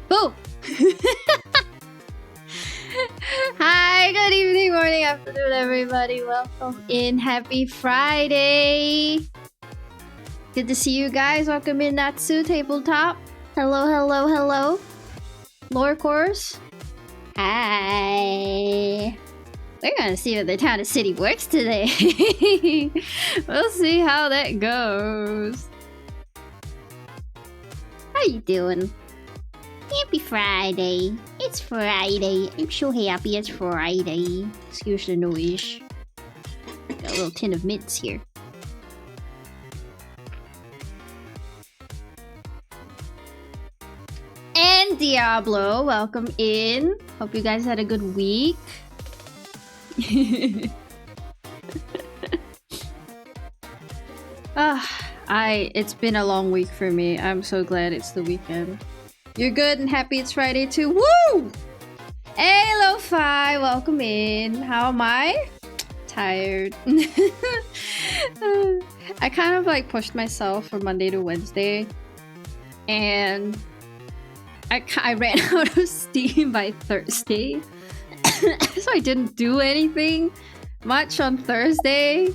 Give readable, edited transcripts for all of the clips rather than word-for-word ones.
Boo! Hi, good evening, morning, afternoon, everybody. Welcome in. Happy Friday. Good to see you guys. Welcome in, Natsu Tabletop. Hello, hello, hello. Lore course. Hi. We're gonna see if the town of City works today. We'll see how that goes. How you doing? Happy Friday. It's Friday. I'm so happy it's Friday. Excuse the noise. Got a little tin of mints here. And Diablo, welcome in. Hope you guys had a good week. It's been a long week for me. I'm so glad it's the weekend. You're good and happy it's Friday too. Woo! Hey, Lo-Fi, welcome in. How am I? Tired. I kind of like pushed myself from Monday to Wednesday, and I ran out of steam by Thursday. So I didn't do anything much on Thursday.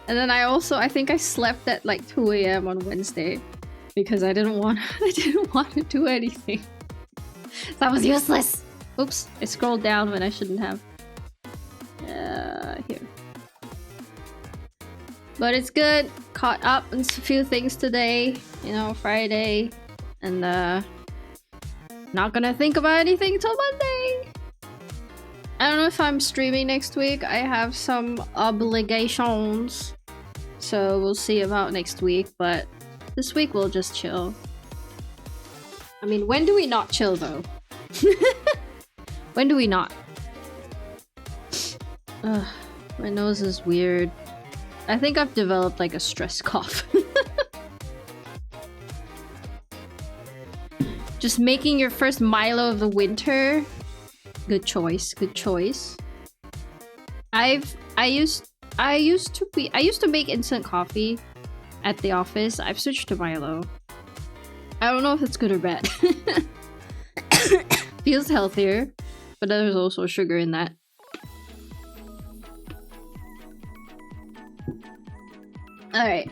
And then I think I slept at like 2 AM on Wednesday because I didn't want to do anything. That was useless. Oops, I scrolled down when I shouldn't have. Here. But it's good. Caught up on a few things today. You know, Friday. And not gonna think about anything till Monday. I don't know if I'm streaming next week. I have some obligations. So we'll see about next week, but this week we'll just chill. I mean, when do we not chill though? When do we not? Ugh, my nose is weird. I think I've developed like a stress cough. Just making your first Milo of the winter. Good choice, good choice. I used to make instant coffee at the office. I've switched to Milo. I don't know if it's good or bad. Feels healthier, but there's also sugar in that. Alright.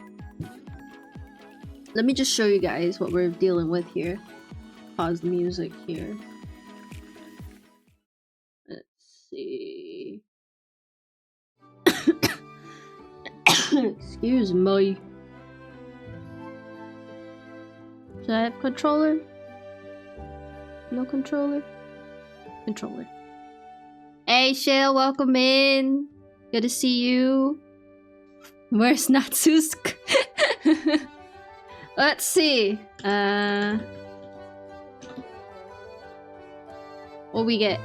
Let me just show you guys what we're dealing with here. Pause the music here. Let's see. Excuse me. Should I have controller? No controller? Controller. Hey Shale, welcome in. Good to see you. Where's Natsusk? Let's see. What we get?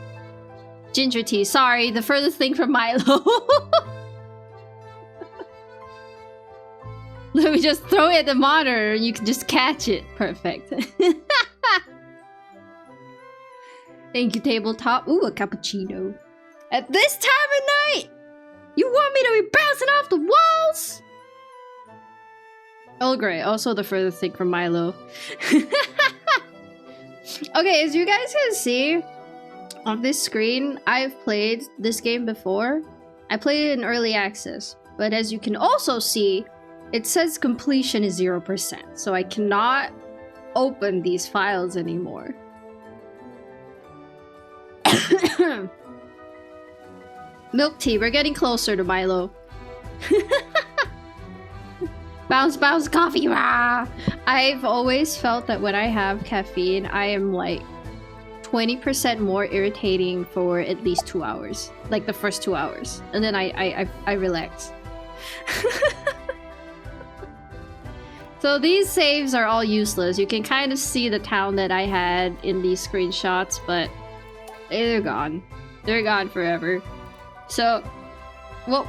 Ginger tea. Sorry, the furthest thing from Milo. Let me just throw it at the monitor and you can just catch it. Perfect. Thank you, tabletop. Ooh, a cappuccino. At this time of night? You want me to be bouncing off the walls? Earl Grey, also the furthest thing from Milo. Okay, as you guys can see on this screen, I've played this game before. I played it in early access, but as you can also see, it says completion is 0%, so I cannot open these files anymore. Milk tea, we're getting closer to Milo. Bounce, bounce, coffee, rah! I've always felt that when I have caffeine, I am like 20% more irritating for at least 2 hours. Like the first 2 hours. And then I relax. So these saves are all useless. You can kind of see the town that I had in these screenshots, but they're gone. They're gone forever. So what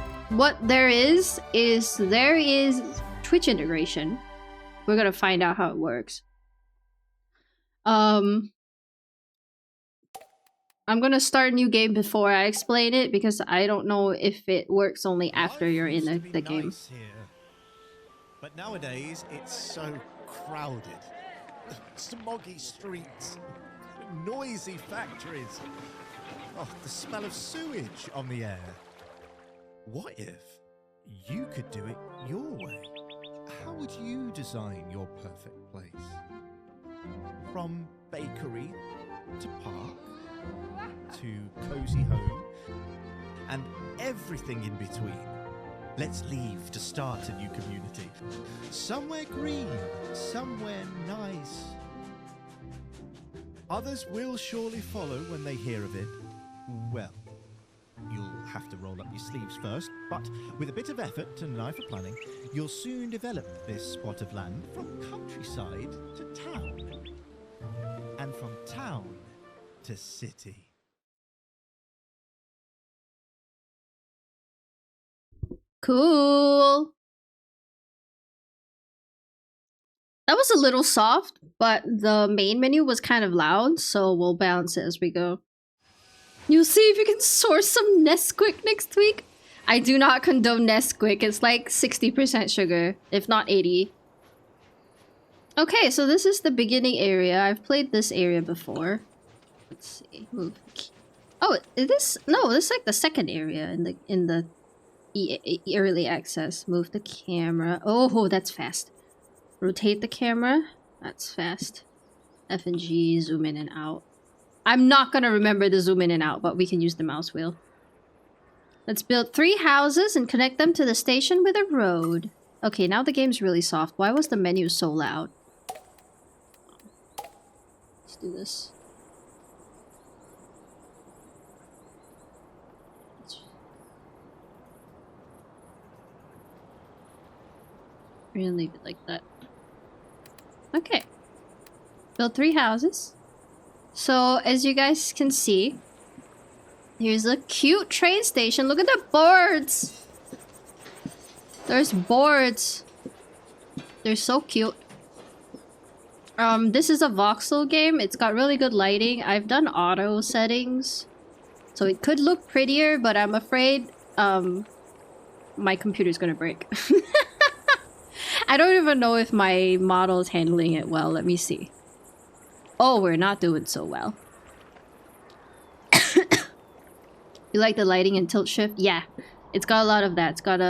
there is Twitch integration. We're gonna find out how it works. I'm gonna start a new game before I explain it because I don't know if it works only after you're in the game. Nice here. But nowadays it's so crowded. Smoggy streets, noisy factories. Oh, the smell of sewage on the air. What if you could do it your way? How would you design your perfect place? From bakery to park to cozy home and everything in between. Let's leave to start a new community. Somewhere green, somewhere nice. Others will surely follow when they hear of it. Well, you'll have to roll up your sleeves first, but with a bit of effort and an eye for planning, you'll soon develop this spot of land from countryside to town. And from town to city. Cool. That was a little soft, but the main menu was kind of loud, so we'll balance it as we go. You'll see if you can source some Nesquik next week. I do not condone Nesquik. It's like 60% sugar, if not 80. Okay, so this is the beginning area. I've played this area before. Let's see. Move. Oh, this is like the second area in the early access. Move the camera. Oh, that's fast. Rotate the camera. That's fast. F and G, zoom in and out. I'm not gonna remember the zoom in and out, but we can use the mouse wheel. Let's build 3 houses and connect them to the station with a road. Okay, now the game's really soft. Why was the menu so loud? Let's do this. We're gonna leave it like that. Okay. Build 3 houses. So, as you guys can see, here's a cute train station. Look at the boards! There's boards. They're so cute. This is a voxel game. It's got really good lighting. I've done auto settings, so it could look prettier, but I'm afraid, my computer's gonna break. I don't even know if my model is handling it well. Let me see. Oh, we're not doing so well. You like the lighting and tilt shift? Yeah. It's got a lot of that. It's got,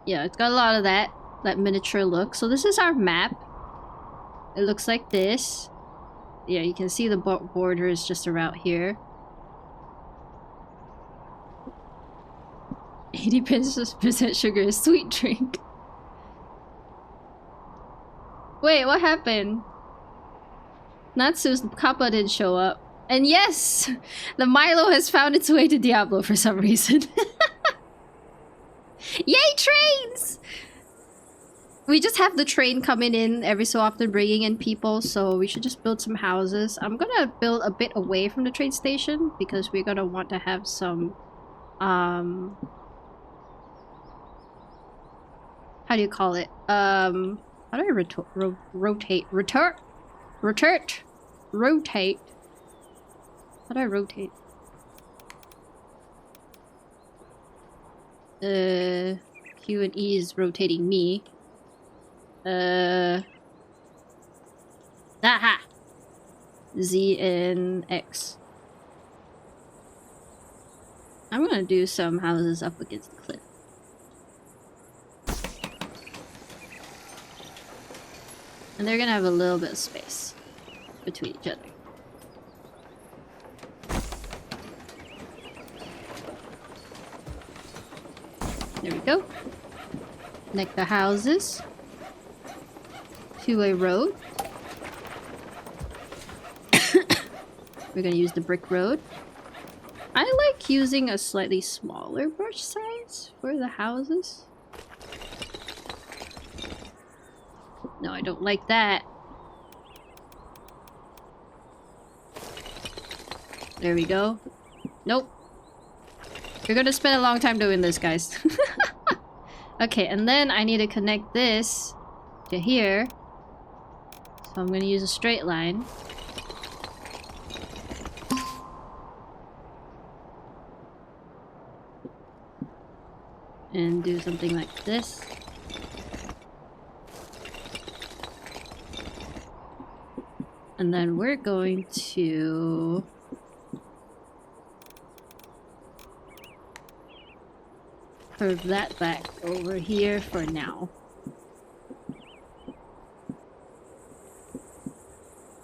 yeah, it's got a lot of that miniature look. So this is our map. It looks like this. Yeah, you can see the border is just around here. 80% sugar is sweet drink. Wait, what happened? Natsu's kappa didn't show up. And yes! The Milo has found its way to Diablo for some reason. Yay, trains! We just have the train coming in every so often, bringing in people, so we should just build some houses. I'm gonna build a bit away from the train station, because we're gonna want to have some, how do you call it? How do I rotate? Rotate. How do I rotate? Q and E is rotating me. Aha! Z and X. I'm gonna do some houses up against the cliff. And they're gonna have a little bit of space between each other. There we go. Connect the houses to a road. We're gonna use the brick road. I like using a slightly smaller brush size for the houses. No, I don't like that. There we go. Nope. You're gonna spend a long time doing this, guys. Okay, and then I need to connect this to here. So I'm gonna use a straight line. And do something like this. And then we're going to... curve that back over here for now.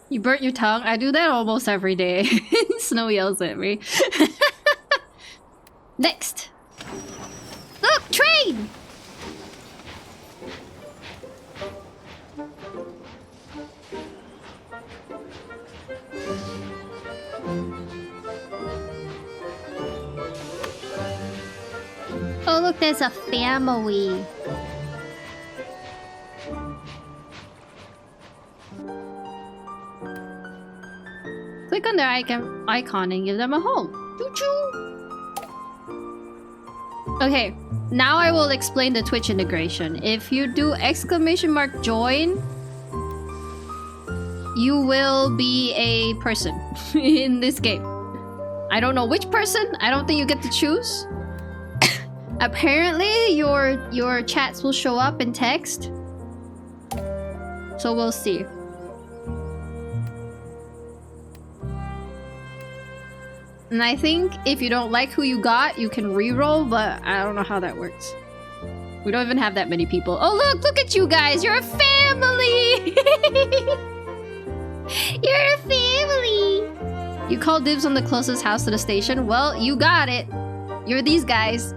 You burnt your tongue? I do that almost every day. Snow yells at me. Next! Look! Train! Oh look, there's a family. Click on their icon and give them a home. Choo-choo! Okay, now I will explain the Twitch integration. If you do !join, you will be a person in this game. I don't know which person. I don't think you get to choose. Apparently, your chats will show up in text. So we'll see. And I think if you don't like who you got, you can reroll, but I don't know how that works. We don't even have that many people. Oh look at you guys! You're a family! You're a family! You called dibs on the closest house to the station? Well, you got it. You're these guys.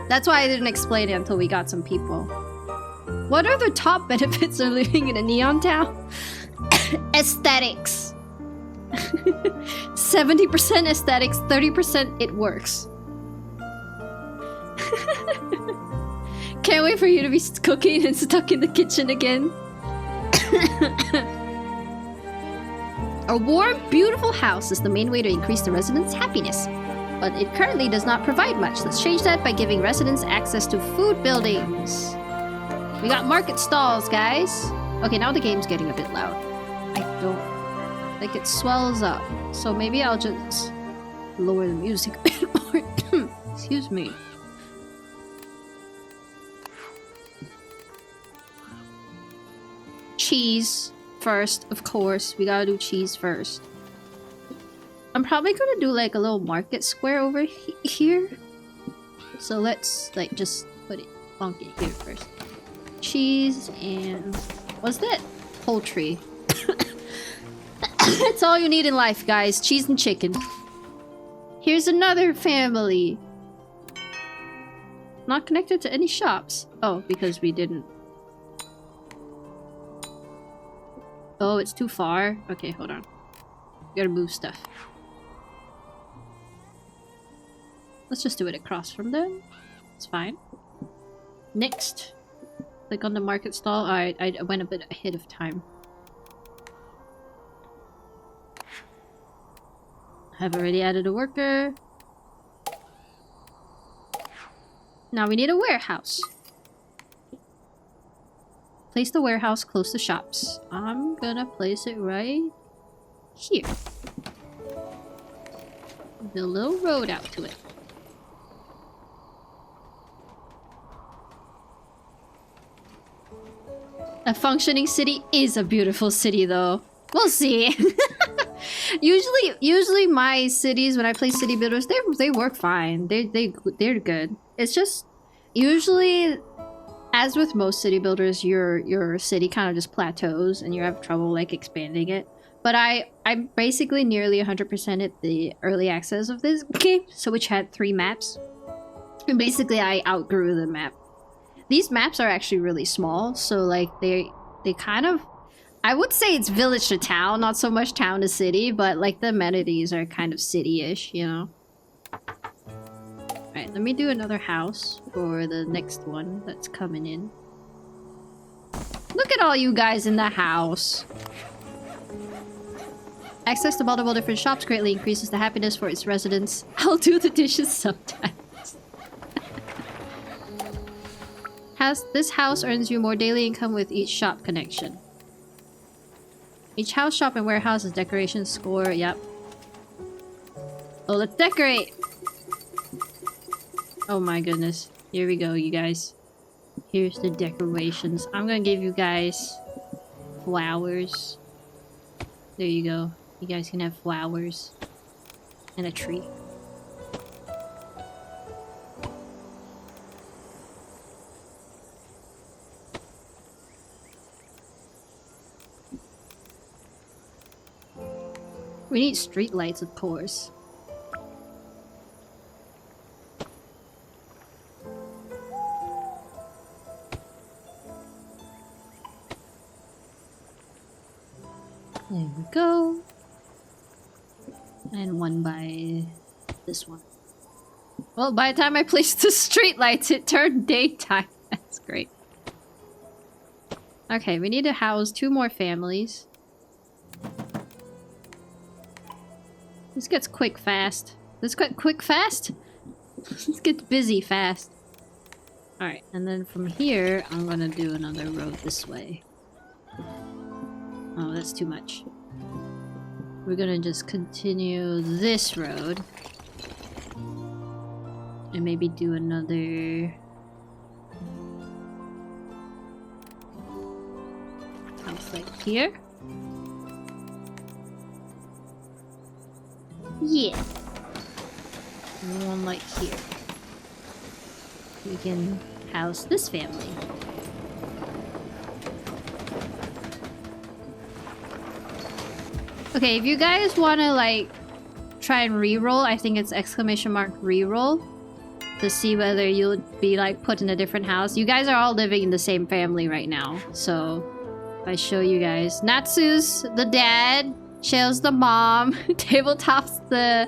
That's why I didn't explain it until we got some people. What are the top benefits of living in a neon town? Aesthetics. 70% aesthetics, 30% it works. Can't wait for you to be cooking and stuck in the kitchen again. A warm, beautiful house is the main way to increase the residents' happiness. But it currently does not provide much. Let's change that by giving residents access to food buildings. We got market stalls, guys. Okay, now the game's getting a bit loud. I don't... like, it swells up. So maybe I'll just lower the music a bit more. Excuse me. Cheese first, of course. We gotta do cheese first. I'm probably gonna do like a little market square over here. So let's like just put it funky here first. Cheese and what's that? Poultry. That's all you need in life, guys. Cheese and chicken. Here's another family. Not connected to any shops. Oh, because we didn't. Oh, it's too far. Okay, hold on. Gotta move stuff. Let's just do it across from them. It's fine. Next. Click on the market stall. Alright, I went a bit ahead of time. I've already added a worker. Now we need a warehouse. Place the warehouse close to shops. I'm gonna place it right here. With a little road out to it. A functioning city is a beautiful city, though. We'll see. usually my cities, when I play city builders, they work fine. They're good. It's just usually, as with most city builders, your city kind of just plateaus and you have trouble like expanding it. But I'm basically nearly 100% at the early access of this game, so which had 3 maps. And basically I outgrew the map. These maps are actually really small, so like they kind of, I would say it's village to town, not so much town to city, but like the amenities are kind of city-ish, you know? Alright, let me do another house for the next one that's coming in. Look at all you guys in the house! Access to multiple different shops greatly increases the happiness for its residents. I'll do the dishes sometimes. This house earns you more daily income with each shop connection. Each house, shop, and warehouse is decoration score. Yep. Oh, let's decorate! Oh my goodness. Here we go, you guys. Here's the decorations. I'm gonna give you guys flowers. There you go. You guys can have flowers and a tree. We need street lights, of course. There we go. And one by this one. Well, by the time I placed the street lights, it turned daytime. That's great. Okay, we need to house 2 more families. This gets quick fast. Let's get quick fast. Let's get busy fast. Alright, and then from here, I'm gonna do another road this way. Oh, that's too much. We're gonna just continue this road. And maybe do another... house like here. Yeah. And one like here. We can house this family. Okay, if you guys want to like try and reroll, I think it's exclamation mark reroll to see whether you'll be like put in a different house. You guys are all living in the same family right now, so if I show you guys, Natsu's the dad, Shell's the mom, Tabletop's the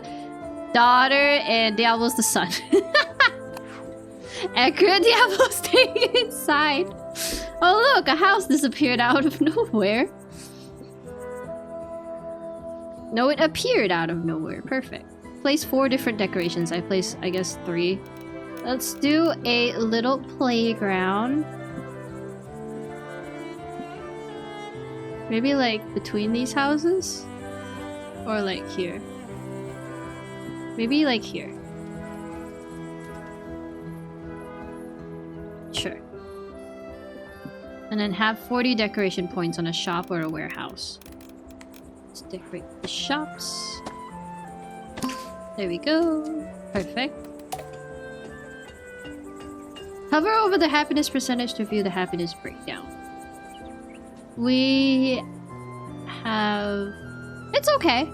daughter, and Diablo's the son. And Diablo's staying inside. Oh look, a house disappeared out of nowhere. No, it appeared out of nowhere. Perfect. Place 4 different decorations. I place, I guess, 3. Let's do a little playground. Maybe like between these houses? Or like here. Maybe like here. Sure. And then have 40 decoration points on a shop or a warehouse. Let's decorate the shops. There we go. Perfect. Hover over the happiness percentage to view the happiness breakdown. We have... It's okay.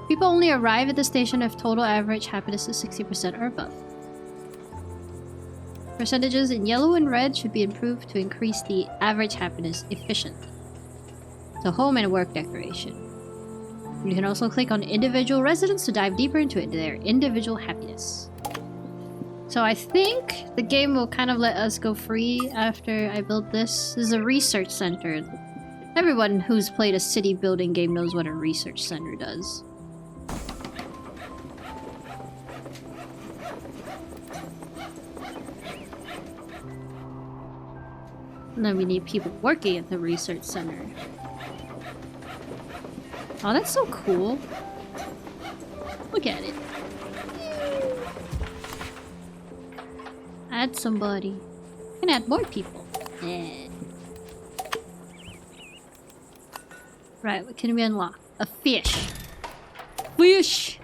People only arrive at the station if total average happiness is 60% or above. Percentages in yellow and red should be improved to increase the average happiness efficiently. So home and work decoration. You can also click on individual residents to dive deeper into their individual happiness. So I think the game will kind of let us go free after I build this. This is a research center. Everyone who's played a city building game knows what a research center does. And then we need people working at the research center. Oh, that's so cool. Look at it. Add somebody. I can add more people. Yeah. Right, what can we unlock? A fish. Fish!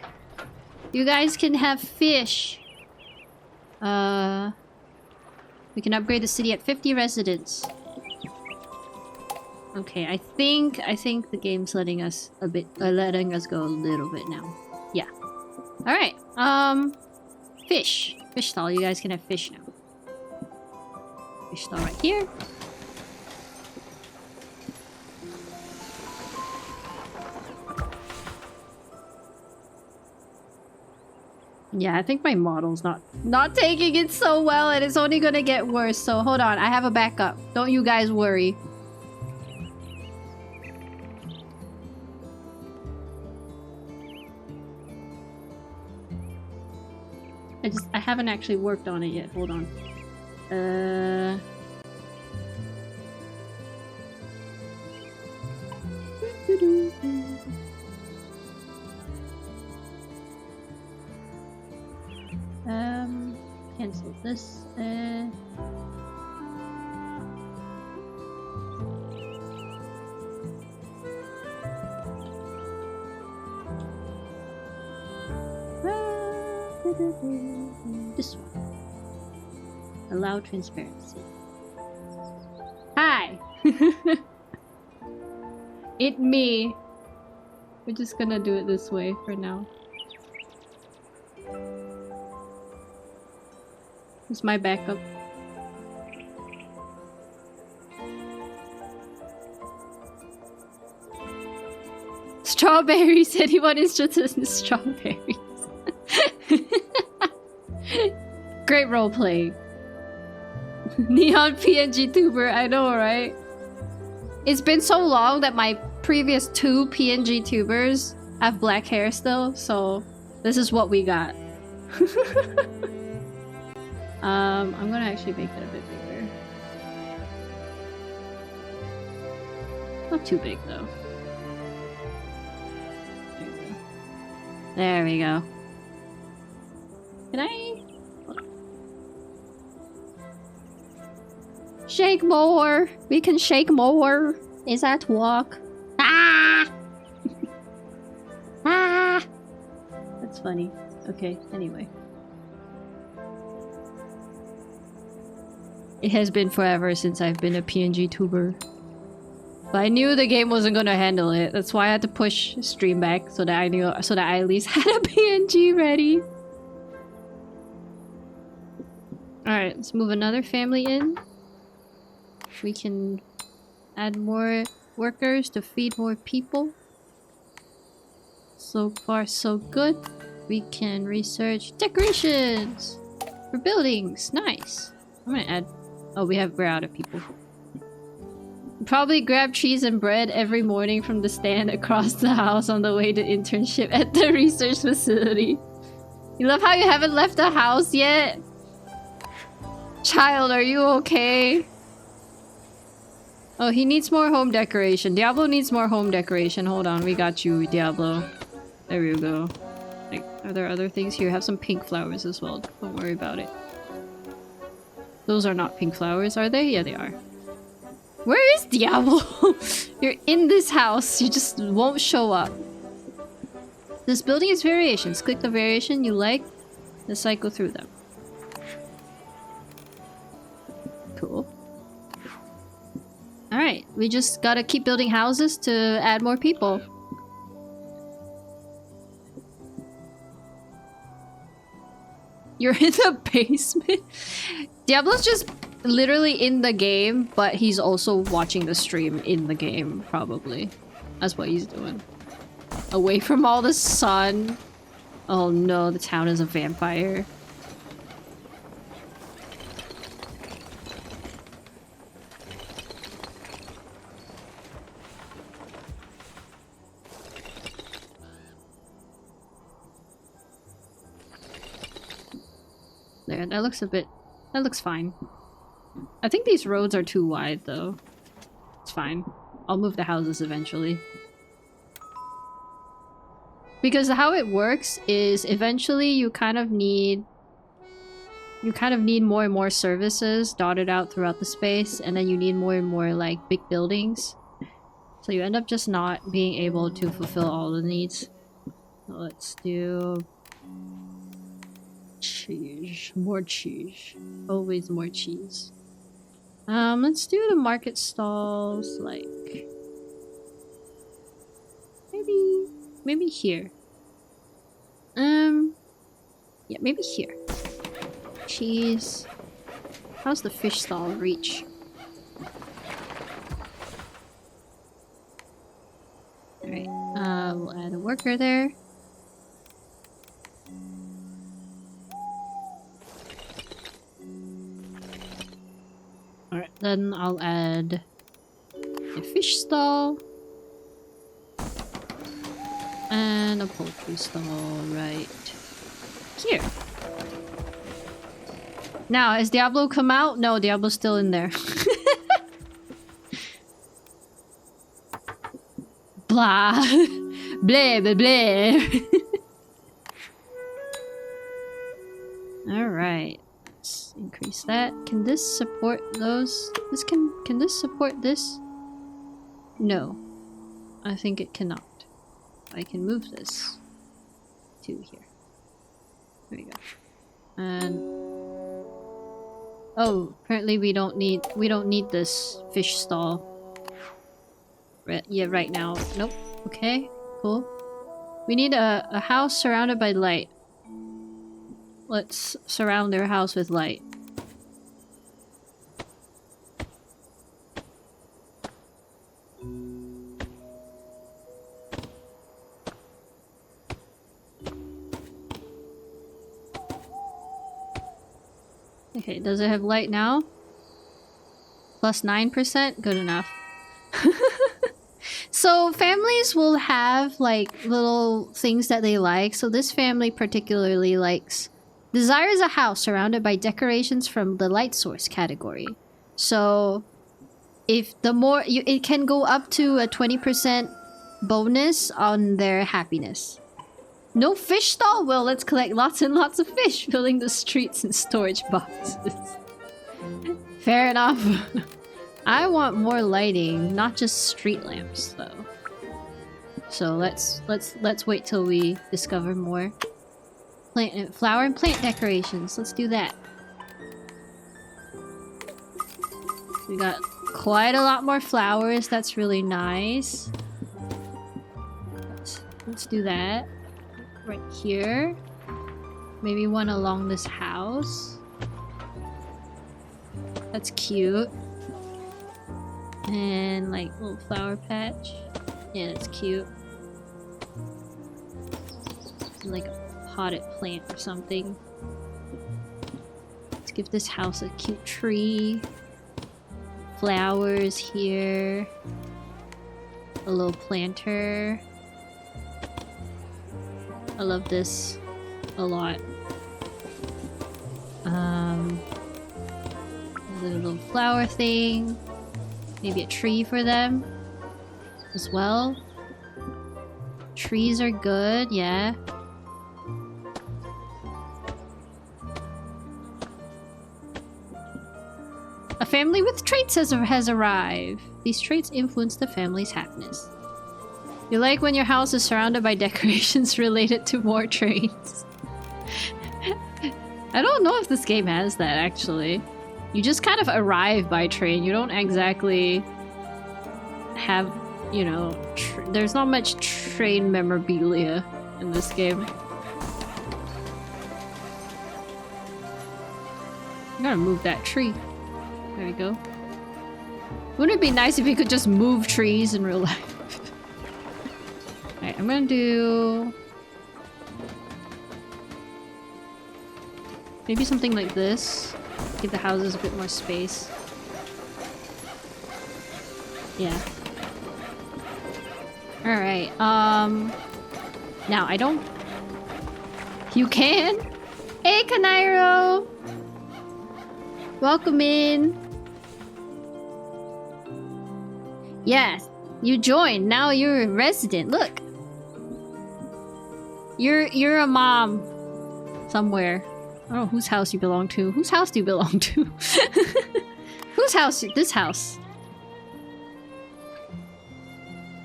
You guys can have fish. We can upgrade the city at 50 residents. Okay, I think the game's letting us a bit, letting us go a little bit now. Yeah. All right. Fish stall. You guys can have fish now. Fish stall right here. Yeah, I think my model's not taking it so well, and it's only gonna get worse. So hold on, I have a backup. Don't you guys worry. I haven't actually worked on it yet. Hold on. Cancel this. This one. Allow transparency. Hi! It me. We're just gonna do it this way for now. It's my backup. Strawberries! Anyone interested in strawberries? Great roleplay. Neon PNG tuber, I know, right? It's been so long that my previous 2 PNG tubers have black hair still, so this is what we got. I'm gonna actually make it a bit bigger. Not too big though. There we go. Can I? Shake more! We can shake more! Is that walk? Ah! Ah! That's funny. Okay, anyway. It has been forever since I've been a PNG tuber. But I knew the game wasn't gonna handle it. That's why I had to push stream back so that I at least had a PNG ready. Alright, let's move another family in. We can add more workers to feed more people. So far, so good. We can research decorations for buildings. Nice. I'm gonna add... Oh, we're out of people. Probably grab cheese and bread every morning from the stand across the house on the way to internship at the research facility. You love how you haven't left the house yet? Child, are you okay? Oh, he needs more home decoration. Diablo needs more home decoration. Hold on, we got you, Diablo. There you go. Like, are there other things here? Have some pink flowers as well. Don't worry about it. Those are not pink flowers, are they? Yeah, they are. Where is Diablo? You're in this house. You just won't show up. This building is variations. Click the variation you like. Let's cycle through them. Cool. Alright, we just gotta keep building houses to add more people. You're in the basement? Diablo's just literally in the game, but he's also watching the stream in the game, probably. That's what he's doing. Away from all the sun. Oh no, the town is a vampire. There, that looks a bit... That looks fine. I think these roads are too wide, though. It's fine. I'll move the houses eventually. Because how it works is eventually you kind of need more and more services dotted out throughout the space, and then you need more and more, like, big buildings. So you end up just not being able to fulfill all the needs. So let's do... cheese. More cheese. Always more cheese. Let's do the market stalls, like... Maybe here. Yeah, maybe here. Cheese. How's the fish stall reach? Alright, we'll add a worker there. Alright, then I'll add a fish stall. And a poultry stall right here. Now, has Diablo come out? No, Diablo's still in there. Blah. Blah, blah, blah. Alright. Let's increase that. Can this support those? Can this support this? No. I think it cannot. I can move this to here. There we go. And oh, apparently we don't need this fish stall. Yeah, right now. Nope. Okay, cool. We need a house surrounded by light. Let's surround their house with light. Okay, does it have light now? Plus 9%? Good enough. So families will have like little things that they like. So this family particularly desires a house surrounded by decorations from the light source category. So if the more it can go up to a 20% bonus on their happiness. No fish stall? Well, let's collect lots and lots of fish, filling the streets and storage boxes. Fair enough. I want more lighting, not just street lamps, though. So let's wait till we discover more flower and plant decorations. Let's do that. We got quite a lot more flowers. That's really nice. Let's do that. Right here. Maybe one along this house. That's cute. And like little flower patch. Yeah, that's cute. And, like a potted plant or something. Let's give this house a cute tree. Flowers here. A little planter. I love this a lot. A little flower thing. Maybe a tree for them as well. Trees are good, yeah. A family with traits has arrived. These traits influence the family's happiness. You like when your house is surrounded by decorations related to more traits. I don't know if this game has that, actually. You just kind of arrive by train. You don't exactly have, you know, there's not much train memorabilia in this game. I'm gonna move that tree. There we go. Wouldn't it be nice if you could just move trees in real life? Alright, I'm gonna do... maybe something like this. Give the houses a bit more space. Yeah. Alright, now I don't... You can? Hey, Kanairo! Welcome in! Yes, you joined. Now you're a resident. Look! You're a mom. Somewhere. I don't know whose house you belong to. Whose house do you belong to? Whose house? This house.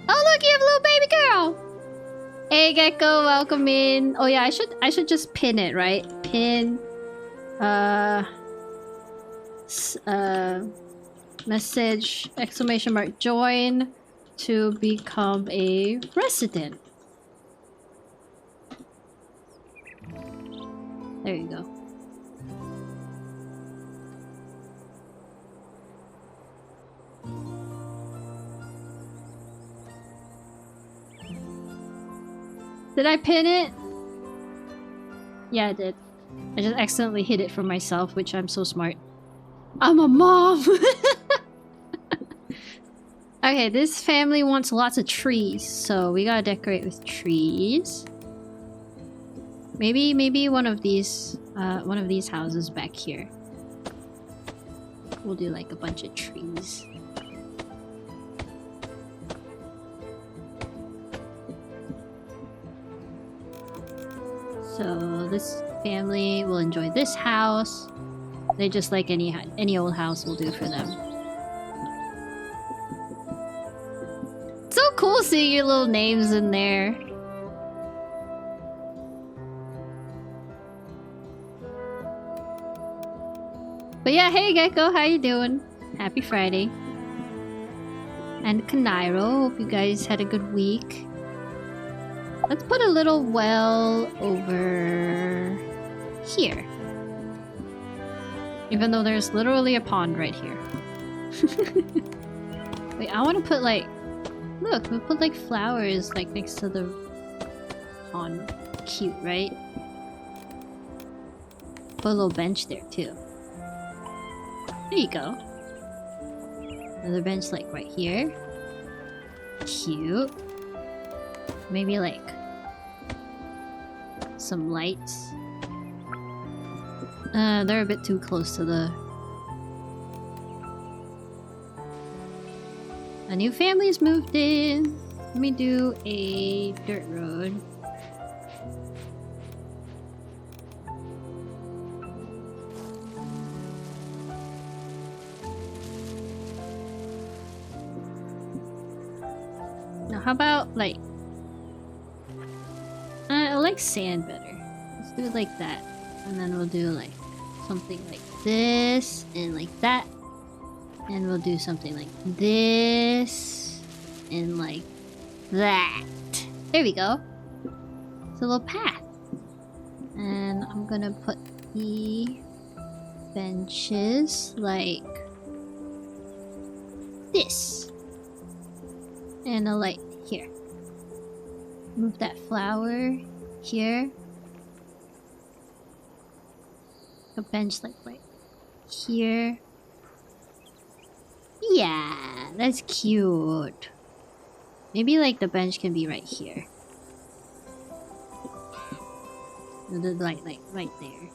Oh look, you have a little baby girl! Hey Gecko, welcome in. Oh yeah, I should just pin it, right? Pin message exclamation mark join to become a resident. There you go. Did I pin it? Yeah, I did. I just accidentally hid it from myself, which I'm so smart. I'm a mom! Okay, this family wants lots of trees, so we gotta decorate with trees. Maybe one of these houses back here. We'll do like a bunch of trees. So this family will enjoy this house. They just like any old house will do for them. So cool seeing your little names in there. But yeah, hey Gecko, how you doing? Happy Friday. And Kanairo, hope you guys had a good week. Let's put a little well over here. Even though there's literally a pond right here. Wait, I want to put like... Look, we'll put like flowers like next to the pond. Cute, right? Put a little bench there too. There you go. Another bench like right here. Cute. Maybe like some lights. They're a bit too close to the... A new family's moved in. Let me do a dirt road. Now how about like... I like sand better. Let's do it like that. And then we'll do like something like this and like that. And we'll do something like this and like that. There we go. It's a little path. And I'm gonna put the benches like this. And a light here. Move that flower here. A bench like right here. Yeah, that's cute. Maybe like the bench can be right here. The light like right there.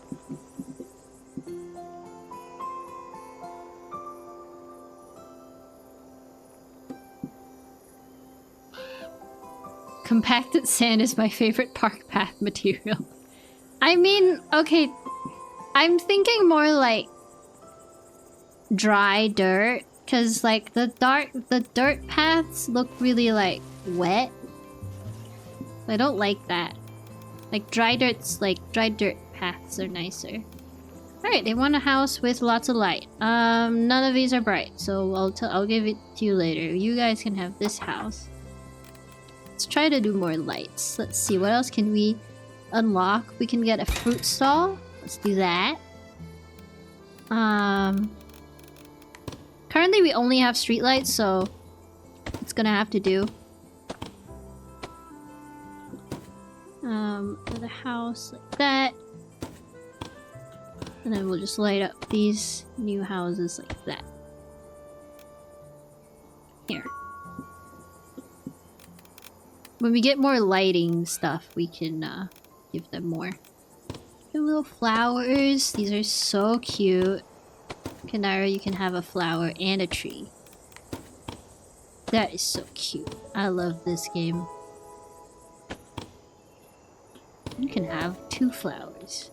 Compacted sand is my favorite park path material. I mean, okay, I'm thinking more like dry dirt, because like the dirt paths look really like wet. I don't like that. Like dry dirt paths are nicer. Alright, they want a house with lots of light. None of these are bright, so I'll give it to you later. You guys can have this house. Let's try to do more lights. Let's see, what else can we unlock? We can get a fruit stall. Let's do that. Currently we only have streetlights, so it's gonna have to do. Another house like that. And then we'll just light up these new houses like that. Here. When we get more lighting stuff, we can give them more. The little flowers. These are so cute. Kanara, you can have a flower and a tree. That is so cute. I love this game. You can have 2 flowers.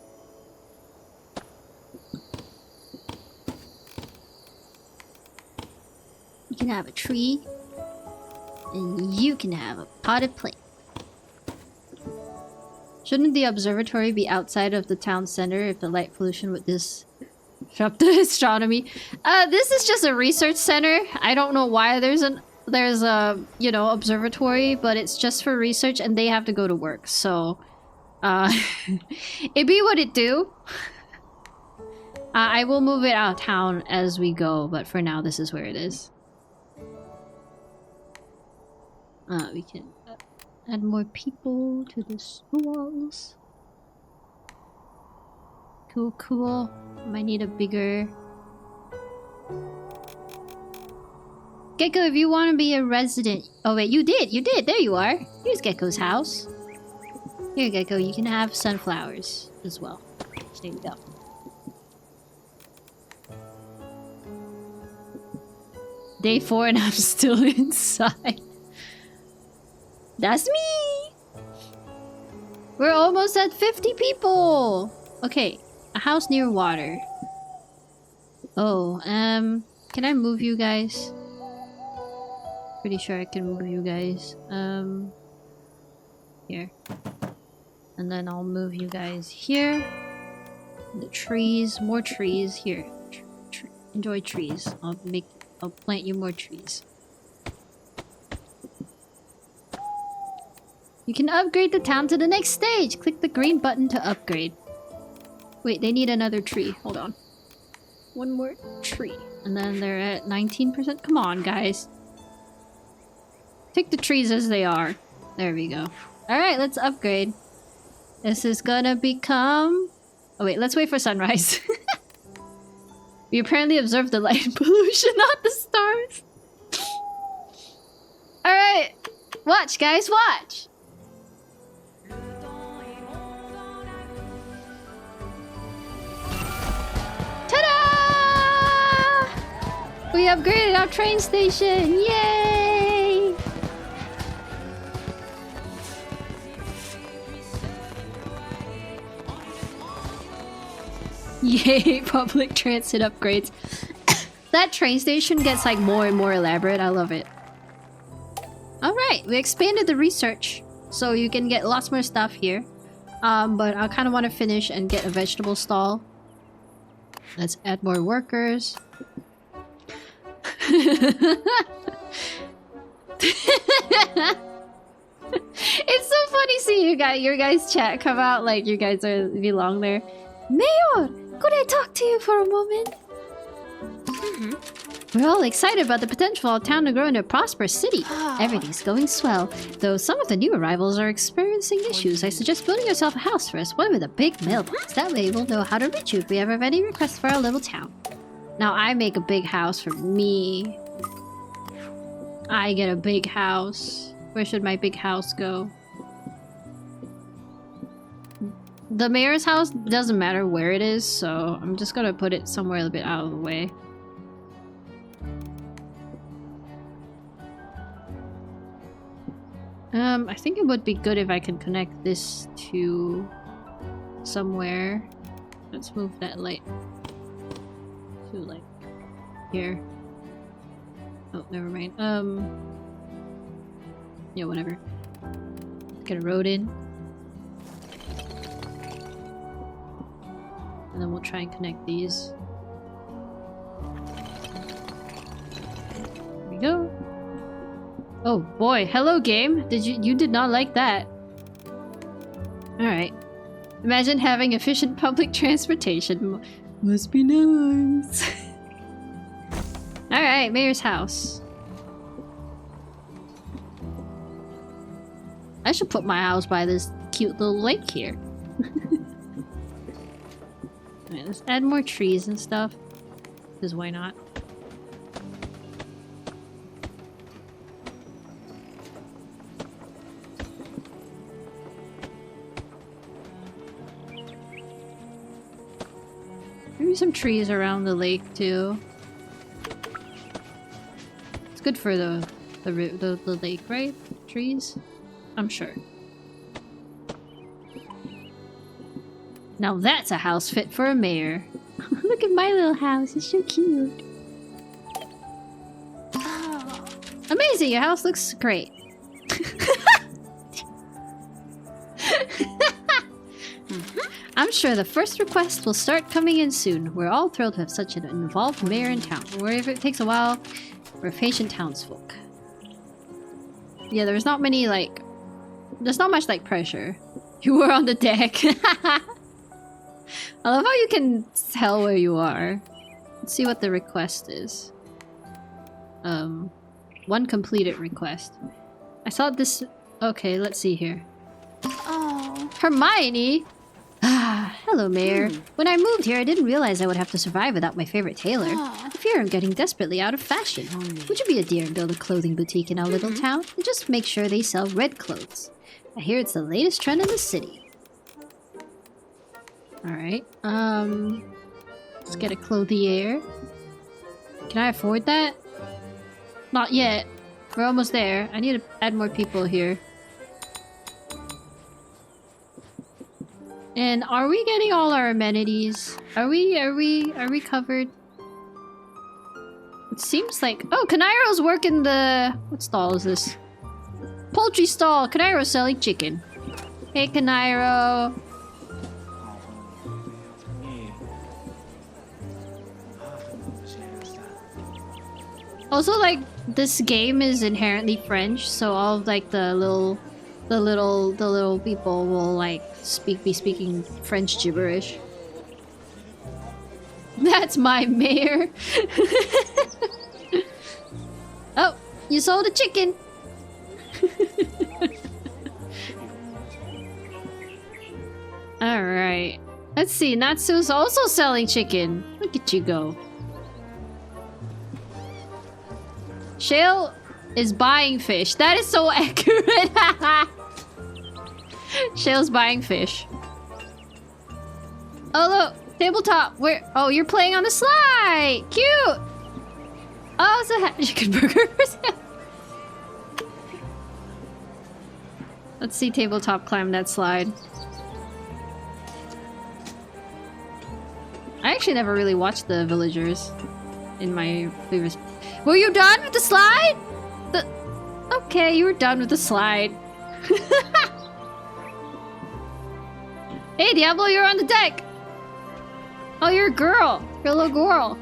You can have a tree. And you can have a potted plant. Shouldn't the observatory be outside of the town center if the light pollution would disrupt the astronomy? This is just a research center. I don't know why there's a, you know, observatory, but it's just for research and they have to go to work, so it be what it do. I will move it out of town as we go, but for now this is where it is. We can add more people to the schools. Cool, cool. Might need a bigger... Gecko, if you want to be a resident... Oh wait, you did! You did! There you are! Here's Gecko's house. Here, Gecko, you can have sunflowers as well. There you go. Day 4 and I'm still inside. That's me! We're almost at 50 people! Okay, a house near water. Oh, can I move you guys? Pretty sure I can move you guys. Here. And then I'll move you guys here. The trees, more trees here. Enjoy trees. I'll plant you more trees. You can upgrade the town to the next stage. Click the green button to upgrade. Wait, they need another tree. Hold on. One more tree. And then they're at 19%. Come on, guys. Take the trees as they are. There we go. Alright, let's upgrade. This is gonna become... Oh wait, let's wait for sunrise. We apparently observed the light pollution, not the stars. Alright. Watch, guys, watch. Ta-da! We upgraded our train station! Yay! Yay, public transit upgrades. That train station gets like more and more elaborate. I love it. Alright, we expanded the research. So you can get lots more stuff here. But I kind of want to finish and get a vegetable stall. Let's add more workers. It's so funny seeing your guys' chat come out like you guys belong there. Mayor, could I talk to you for a moment? We're all excited about the potential of our town to grow into a prosperous city. Everything's going swell, though some of the new arrivals are experiencing issues. I suggest building yourself a house first, one with a big mailbox. That way we'll know how to reach you if we ever have any requests for our little town. Now I make a big house for me. I get a big house. Where should my big house go? The mayor's house doesn't matter where it is, so I'm just gonna put it somewhere a bit out of the way. I think it would be good if I could connect this to somewhere. Let's move that light to like here. Oh, never mind. Yeah, whatever. Get a road in. And then we'll try and connect these. There we go. Oh boy, hello game. You did not like that. Alright. Imagine having efficient public transportation. Must be nice. Alright, mayor's house. I should put my house by this cute little lake here. Alright, let's add more trees and stuff. Because why not? Maybe some trees around the lake too. It's good for the lake, right? Trees? I'm sure. Now that's a house fit for a mayor. Look at my little house, it's so cute. Oh. Amazing, your house looks great. I'm sure the first request will start coming in soon. We're all thrilled to have such an involved mayor in town. Wherever it takes a while, we're patient townsfolk. Yeah, there's not many like... There's not much like pressure. You were on the deck. I love how you can tell where you are. Let's see what the request is. One completed request. I saw this... Okay, let's see here. Oh, Hermione! Ah, hello, Mayor. When I moved here, I didn't realize I would have to survive without my favorite tailor. I fear I'm getting desperately out of fashion. Would you be a dear and build a clothing boutique in our little town? And just make sure they sell red clothes. I hear it's the latest trend in the city. Alright, let's get a clothier. Can I afford that? Not yet. We're almost there. I need to add more people here. And are we getting all our amenities? Are we covered? It seems like... Oh, Kanairo's working the... What stall is this? Poultry stall! Kanairo's selling chicken. Hey, Kanairo. Also, like, this game is inherently French, so all of, like, the little people will, like, be speaking French gibberish. That's my mayor. Oh, you sold a chicken. Alright. Let's see, Natsu's also selling chicken. Look at you go. Shale is buying fish. That is so accurate. Shale's buying fish. Oh look, tabletop. Where? Oh, you're playing on the slide. Cute. Oh, it's a chicken burgers. Let's see tabletop climb that slide. I actually never really watched the villagers in my previous... Were you done with the slide? Okay, you were done with the slide. Hey, Diablo, you're on the deck. Oh, you're a girl. You're a little girl.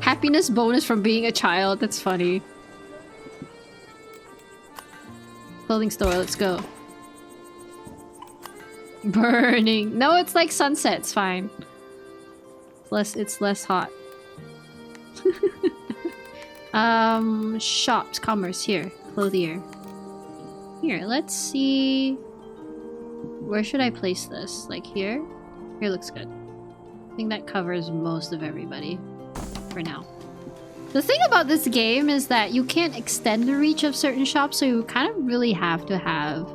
Happiness bonus from being a child. That's funny. Clothing store, let's go. Burning. No, it's like sunset. It's fine. It's less hot. Shops, commerce, here. Clothier. Here, let's see... Where should I place this? Like here? Here looks good. I think that covers most of everybody. For now. The thing about this game is that you can't extend the reach of certain shops, so you kind of really have to have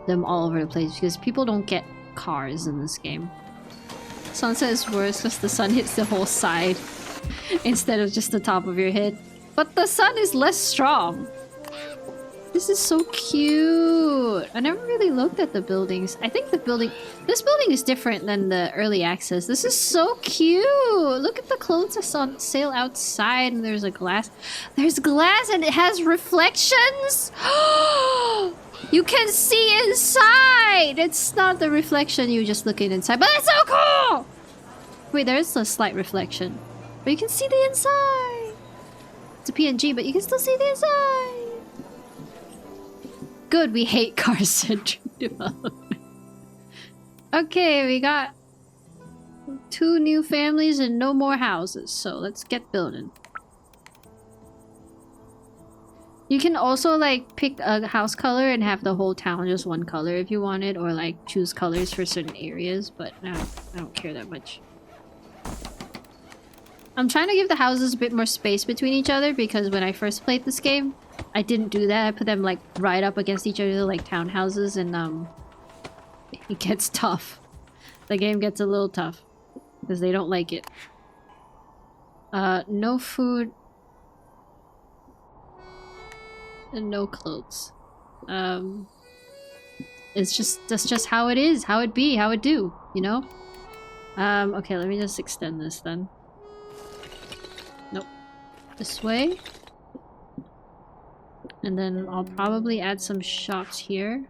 them all over the place because people don't get cars in this game. Sunset is worse because the sun hits the whole side instead of just the top of your head. But the sun is less strong. This is so cute. I never really looked at the buildings. I think this building is different than the early access. This is so cute. Look at the clothes that's on sale outside, and there's a glass. There's glass and it has reflections. You can see inside. It's not the reflection you just looking inside, but it's so cool. Wait, there's a slight reflection, but you can see the inside. It's a PNG, but you can still see the inside. Good, we hate car-centric development. Okay, we got 2 new families and no more houses, so let's get building. You can also like pick a house color and have the whole town just one color if you wanted, or like choose colors for certain areas, but I don't care that much. I'm trying to give the houses a bit more space between each other because when I first played this game, I didn't do that. I put them like right up against each other like townhouses, and it gets tough. The game gets a little tough because they don't like it. No food and no clothes. That's just how it is, how it be, how it do, you know? Okay, let me just extend this then. Nope. This way. And then I'll probably add some shops here.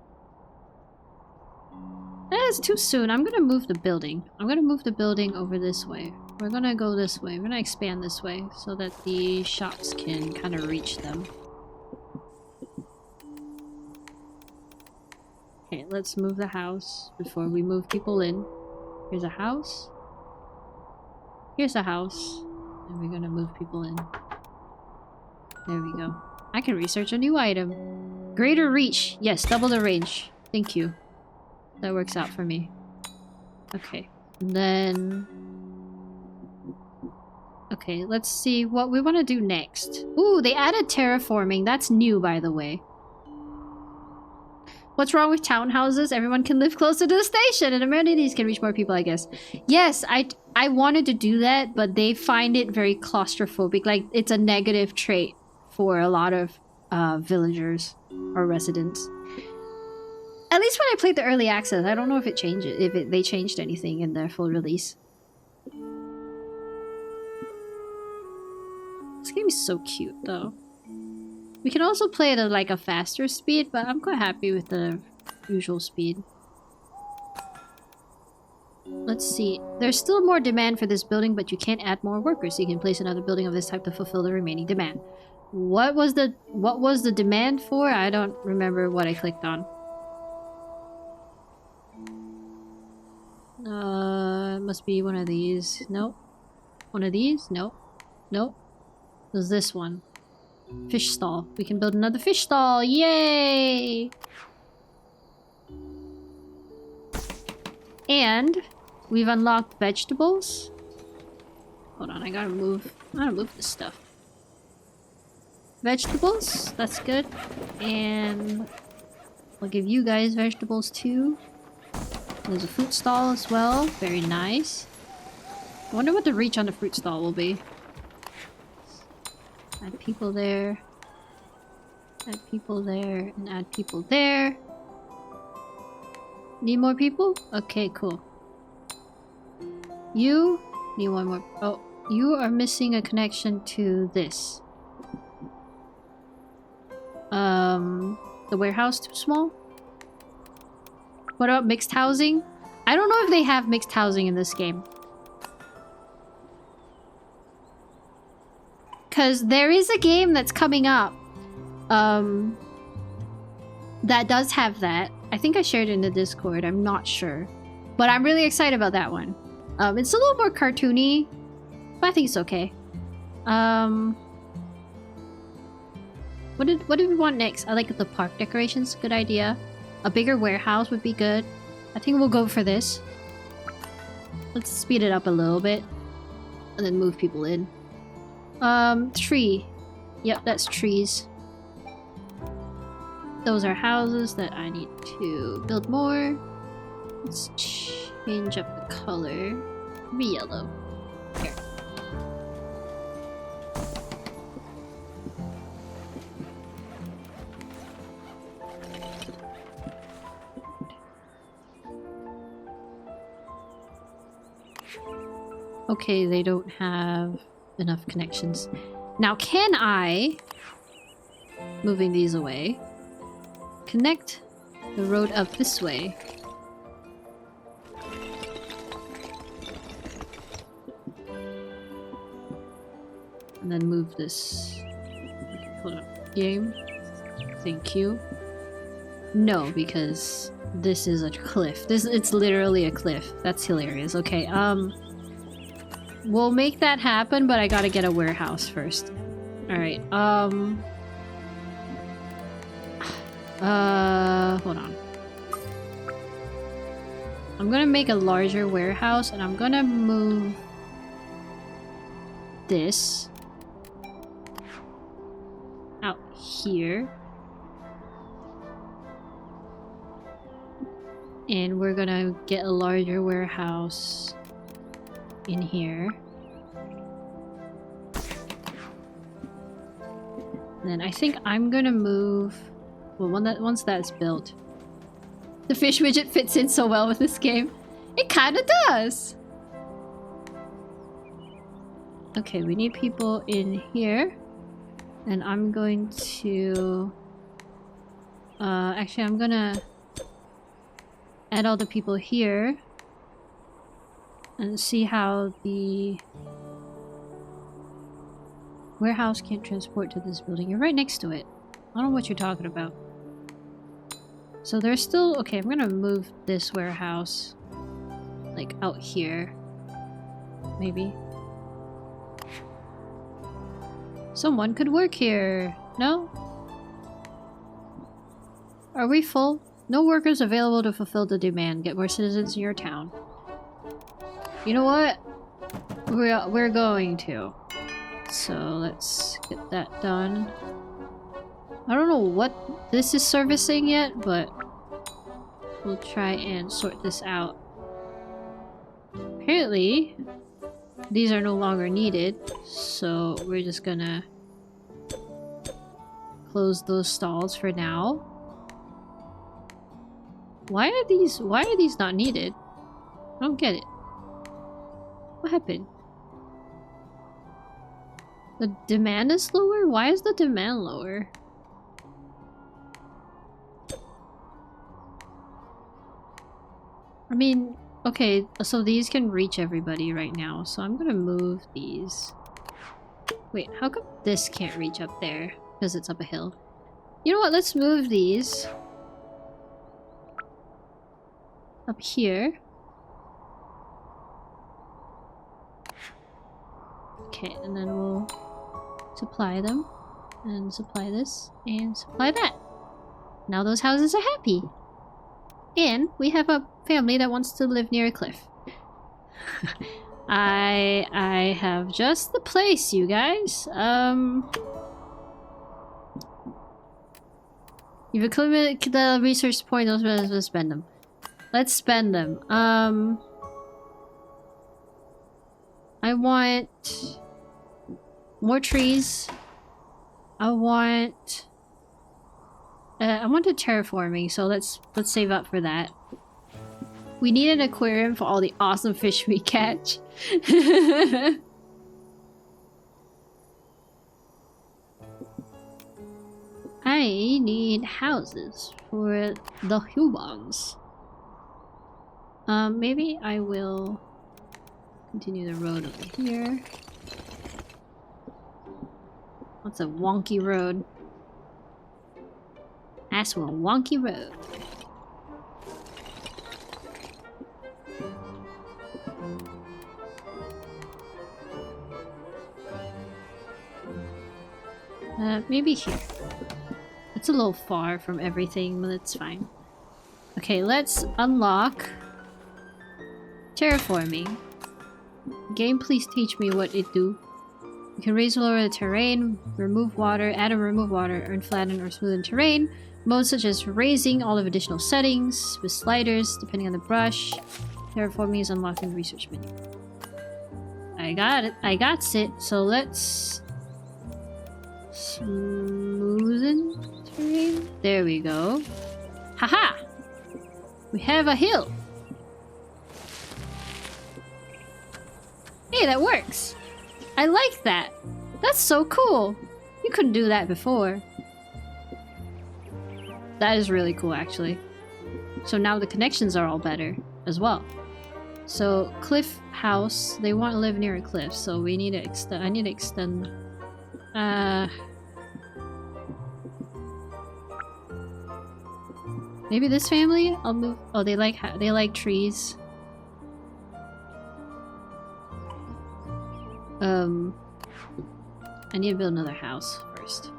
It's too soon. I'm gonna move the building. I'm gonna move the building over this way. We're gonna go this way. We're gonna expand this way so that the shops can kind of reach them. Okay, let's move the house before we move people in. Here's a house. Here's a house. And we're gonna move people in. There we go. I can research a new item. Greater reach. Yes, double the range. Thank you. That works out for me. Okay. And then... Okay, let's see what we want to do next. Ooh, they added terraforming. That's new, by the way. What's wrong with townhouses? Everyone can live closer to the station and amenities can reach more people, I guess. Yes, I wanted to do that, but they find it very claustrophobic. Like, it's a negative trait for a lot of villagers or residents. At least when I played the early access, I don't know if it changed it, they changed anything in their full release. This game is so cute, though. We can also play it at like a faster speed, but I'm quite happy with the usual speed. Let's see. There's still more demand for this building, but you can't add more workers. You can place another building of this type to fulfill the remaining demand. What was the demand for? I don't remember what I clicked on. It must be one of these. Nope. One of these? Nope. Nope. It was this one. Fish stall. We can build another fish stall. Yay! And we've unlocked vegetables. Hold on, I gotta move this stuff. Vegetables, that's good. And I'll give you guys vegetables too. There's a fruit stall as well. Very nice. I wonder what the reach on the fruit stall will be. Add people there. Add people there. And add people there. Need more people? Okay, cool. You need one more. Oh, you are missing a connection to this. The warehouse too small? What about mixed housing? I don't know if they have mixed housing in this game. Because there is a game that's coming up that does have that. I think I shared it in the Discord. I'm not sure. But I'm really excited about that one. It's a little more cartoony, but I think it's okay. What did we want next? I like the park decorations. Good idea. A bigger warehouse would be good. I think we'll go for this. Let's speed it up a little bit. And then move people in. Tree. Yep, that's trees. Those are houses that I need to build more. Let's change up the color. Be yellow. Here. Okay, they don't have enough connections. Now, can I, moving these away, connect the road up this way? And then move this. Hold on. Game. Thank you. No, because this is a cliff. It's literally a cliff. That's hilarious. Okay, we'll make that happen, but I gotta get a warehouse first. Alright, hold on. I'm gonna make a larger warehouse, and I'm gonna move this out here. And we're gonna get a larger warehouse in here. And then I think I'm gonna move... Well, once that's built. The fish widget fits in so well with this game. It kinda does! Okay, we need people in here. And I'm going to... actually, I'm gonna add all the people here. And see how the warehouse can't transport to this building. You're right next to it. I don't know what you're talking about. So there's still... Okay, I'm gonna move this warehouse like out here. Maybe. Someone could work here. No? Are we full? No workers available to fulfill the demand. Get more citizens in your town. You know what? We're going to. So let's get that done. I don't know what this is servicing yet, but we'll try and sort this out. Apparently, these are no longer needed, so we're just gonna close those stalls for now. Why are these not needed? I don't get it. What happened? The demand is lower? Why is the demand lower? I mean, Okay, so these can reach everybody right now, so I'm gonna move these. Wait, how come this can't reach up there? Because it's up a hill. You know what, let's move these up here. Okay, and then we'll supply them, and supply this, and supply that. Now those houses are happy. And we have a family that wants to live near a cliff. I have just the place, you guys. You've accumulated the research points, let's spend them. Let's spend them. I want more trees. I want the terraforming, so let's save up for that. We need an aquarium for all the awesome fish we catch. I need houses for the humans. Maybe I will continue the road over here. That's a wonky road. That's a wonky road. Maybe here. It's a little far from everything, but it's fine. Okay, let's unlock terraforming. Game, please teach me what it do. You can raise or lower the terrain, remove water, add or remove water, earn flatten or smoothen terrain. Modes such as raising, all of additional settings, with sliders, depending on the brush. Terraforming is unlocked in the research menu. I got it. I got it. So let's smoothen terrain. There we go. Haha! We have a hill. Hey, that works. I like that. That's so cool. You couldn't do that before. That is really cool, actually. So now the connections are all better as well. So cliff house, they want to live near a cliff, so we need to extend. I need to extend. Maybe this family. I'll move. Oh, they like trees. I need to build another house first.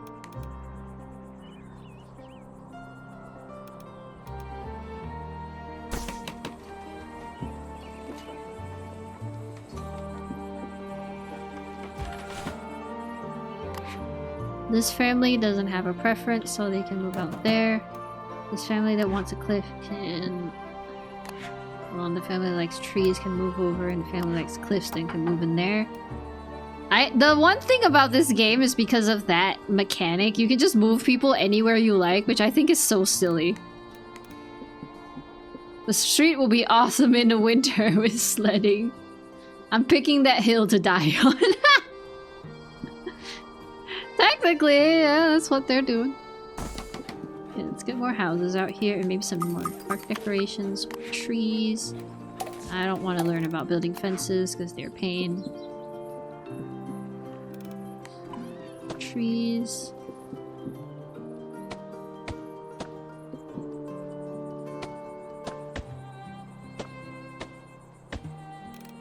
This family doesn't have a preference, so they can move out there. This family that wants a cliff can... Well, the family that likes trees can move over, and the family that likes cliffs then can move in there. The one thing about this game is because of that mechanic, you can just move people anywhere you like, which I think is so silly. The street will be awesome in the winter with sledding. I'm picking that hill to die on. Technically, yeah, that's what they're doing. Okay, let's get more houses out here and maybe some more park decorations, trees. I don't want to learn about building fences because they're a pain. Trees.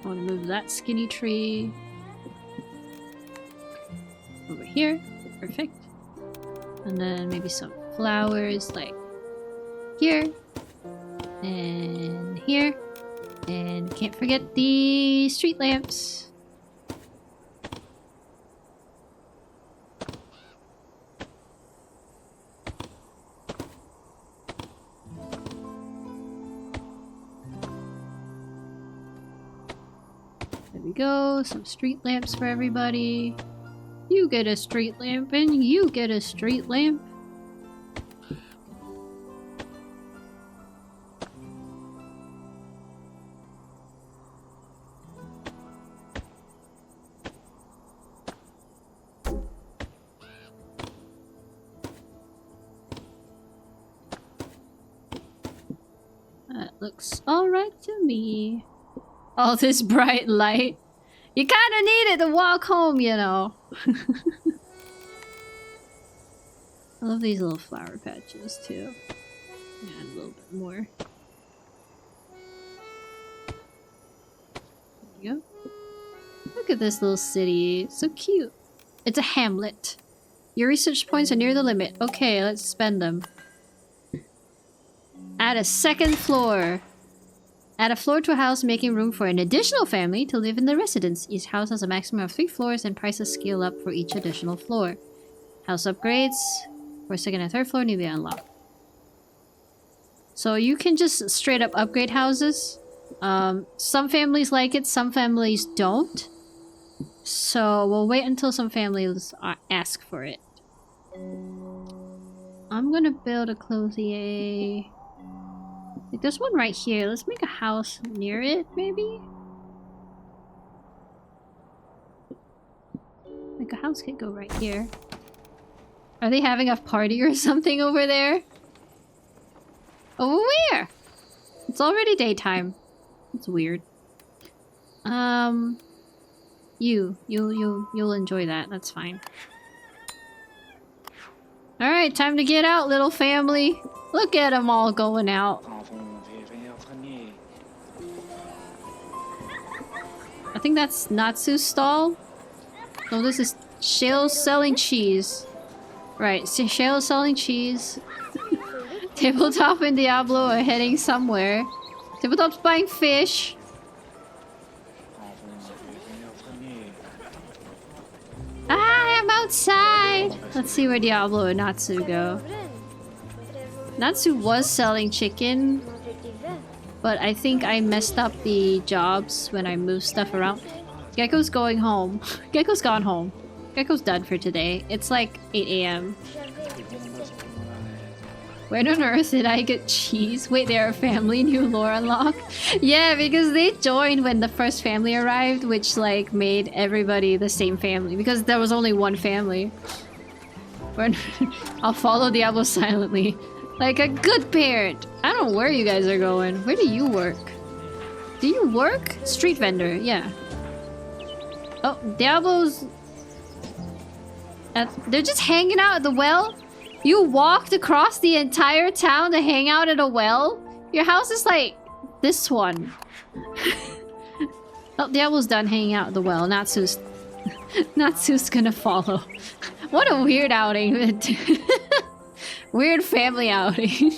I want to move that skinny tree over here. Perfect. And then maybe some flowers like here and here. And can't forget the street lamps. There we go, some street lamps for everybody. You get a street lamp and you get a street lamp. Looks alright to me. All this bright light. You kinda need it to walk home, you know. I love these little flower patches too. Add a little bit more. There you go. Look at this little city. It's so cute. It's a hamlet. Your research points are near the limit. Okay, let's spend them. Add a second floor. Add a floor to a house, making room for an additional family to live in the residence. Each house has a maximum of 3 floors and prices scale up for each additional floor. House upgrades for second and third floor need to be unlocked. So you can just straight up upgrade houses. Some families like it, some families don't. So we'll wait until some families ask for it. I'm gonna build a clothier. Like, there's one right here. Let's make a house near it, maybe? Like, a house could go right here. Are they having a party or something over there? Over where? It's already daytime. It's weird. You'll enjoy that. That's fine. Alright, time to get out, little family. Look at them all going out. I think that's Natsu's stall. No, this is Shale selling cheese. Right, so Shale selling cheese. Tabletop and Diablo are heading somewhere. Tabletop's buying fish. Ah, I'm outside! Let's see where Diablo and Natsu go. Natsu was selling chicken, but I think I messed up the jobs when I moved stuff around. Gecko's going home. Gecko's gone home. Gecko's done for today. It's like 8 AM. Where on earth did I get cheese? Wait, they're a family, new lore unlock? Yeah, because they joined when the first family arrived, which like made everybody the same family because there was only one family. I'll follow Diablo silently. Like a good parent. I don't know where you guys are going. Where do you work? Do you work? Street vendor, yeah. Oh, Diablo's... they're just hanging out at the well? You walked across the entire town to hang out at a well? Your house is like this one. Oh, Diablo's done hanging out at the well. Natsu's gonna follow. What a weird outing. Weird family outing.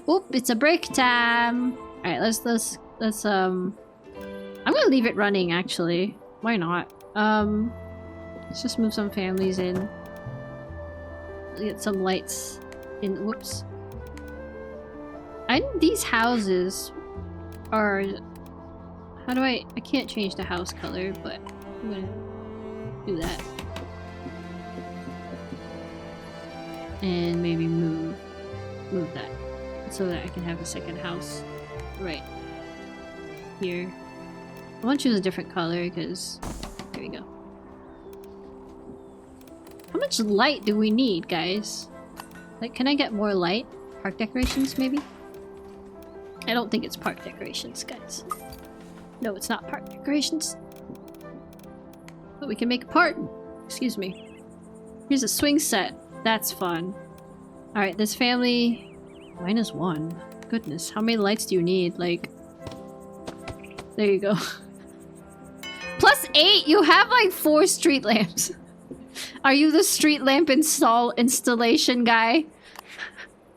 Oop, it's a break time. Alright, let's I'm gonna leave it running actually. Why not? Let's just move some families in. Get some lights in. Whoops. These houses are... How do I can't change the house color, but I'm gonna do that. And maybe move that so that I can have a second house right here. I want to choose a different color because there we go. How much light do we need, guys? Like, can I get more light? Park decorations, maybe? I don't think it's park decorations, guys. No, it's not park decorations. But we can make a park. Excuse me. Here's a swing set. That's fun. Alright, this family... -1. Goodness, how many lights do you need? Like... There you go. +8! You have like 4 street lamps. Are you the street lamp installation guy?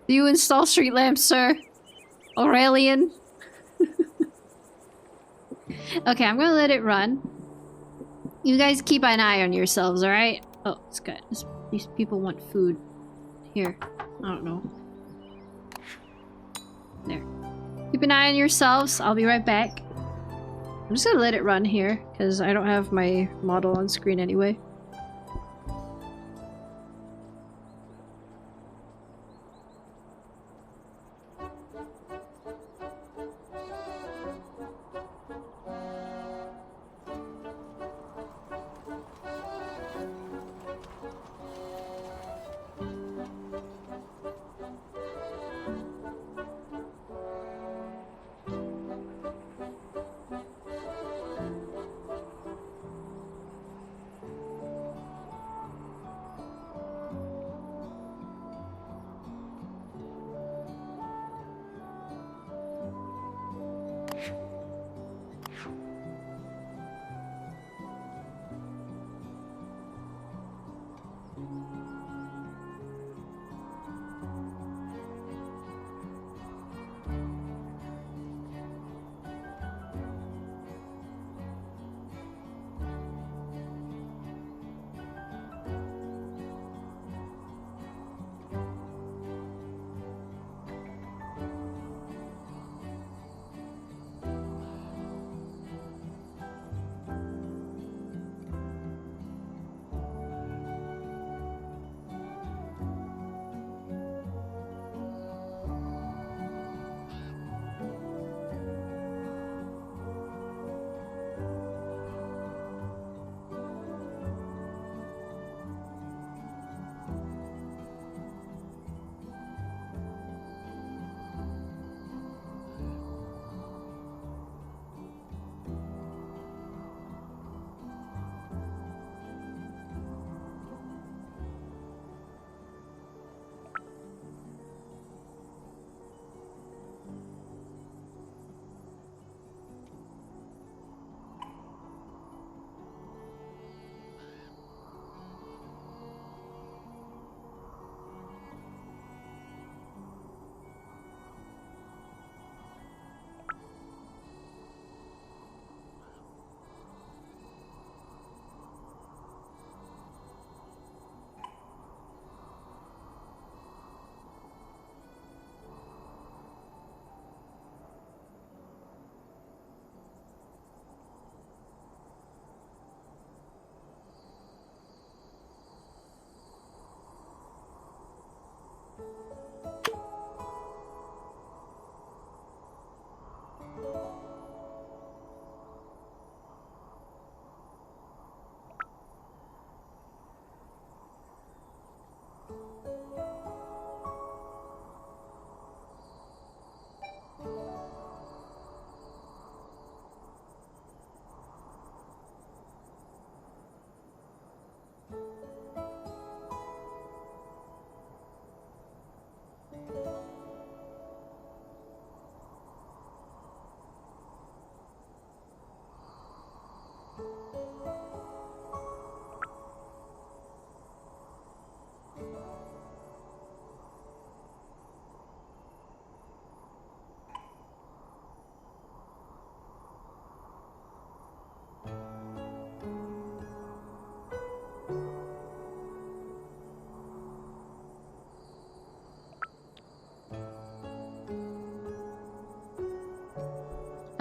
Do you install street lamps, sir? Aurelian? Okay, I'm gonna let it run. You guys keep an eye on yourselves, alright? Oh, it's good. These people want food. Here. I don't know. There. Keep an eye on yourselves. I'll be right back. I'm just gonna let it run here, because I don't have my model on screen anyway.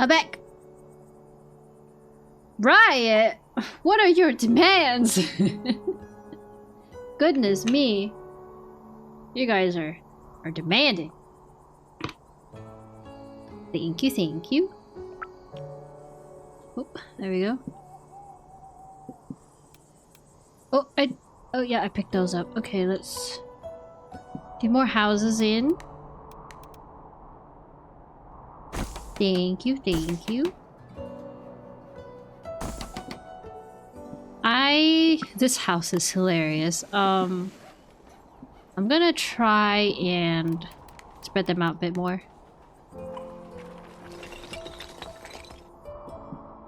I'm back. Riot? What are your demands? Goodness me. You guys are demanding. Thank you, thank you. Oh, there we go. Oh yeah, I picked those up. Okay, let's get more houses in. Thank you, thank you. This house is hilarious. I'm gonna try and spread them out a bit more.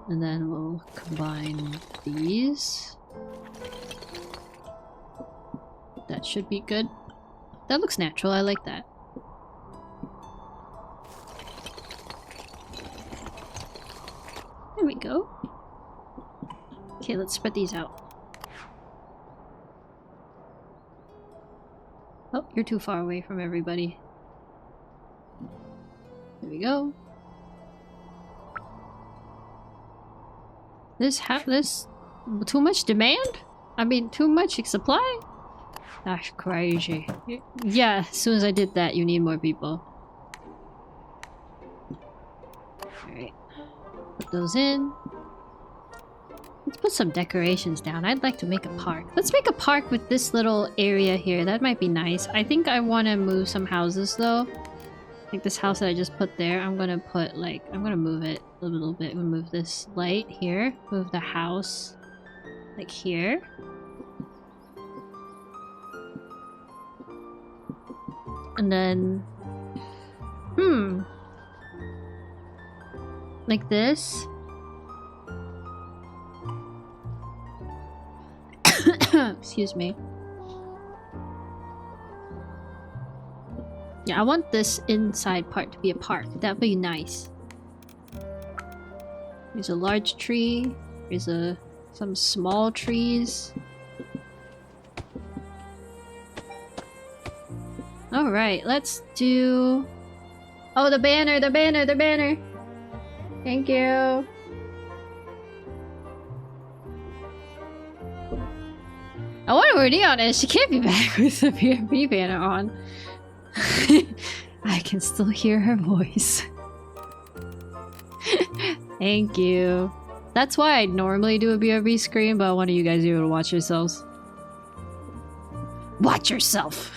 And then we'll combine these. That should be good. That looks natural, I like that. There we go. Okay, let's spread these out. Oh, you're too far away from everybody. There we go. This too much demand? I mean, too much supply? That's crazy. Yeah, as soon as I did that, you need more people. Alright. Put those in. Let's put some decorations down. I'd like to make a park. Let's make a park with this little area here. That might be nice. I think I want to move some houses though. Like this house that I just put there. I'm gonna put like... I'm gonna move it a little bit. We'll move this light here. Move the house like here. And then... like this. Excuse me. Yeah, I want this inside part to be a park. That'd be nice. There's a large tree. There's some small trees. Alright, let's do... Oh, the banner, the banner, the banner! Thank you! I wonder where Neon is. She can't be back with the BRB banner on. I can still hear her voice. Thank you. That's why I normally do a BRB screen, but I wanted you guys to be able to watch yourselves. Watch yourself!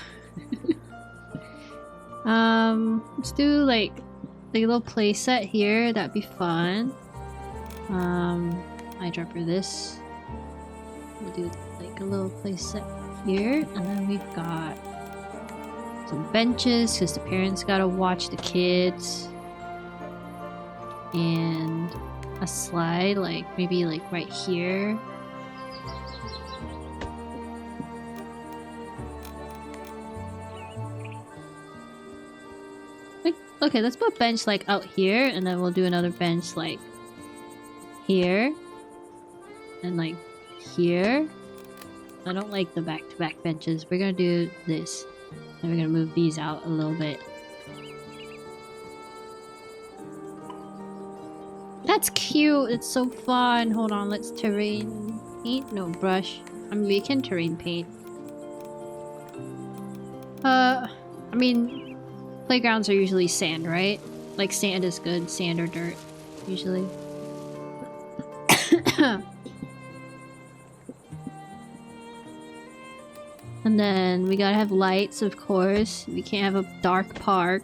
Let's do like a little play set here. That'd be fun. Eyedropper this. We'll do like a little play set here, and then we've got some benches because the parents gotta watch the kids, and a slide like maybe like right here. Like, okay, let's put a bench like out here, and then we'll do another bench like here and like here. I don't like the back-to-back benches. We're gonna do this. And we're gonna move these out a little bit. That's cute. It's so fun. Hold on, let's terrain paint. No, brush. I mean, we can terrain paint. I mean, playgrounds are usually sand, right? Like sand is good. Sand or dirt, usually. And then we gotta have lights, of course. We can't have a dark park.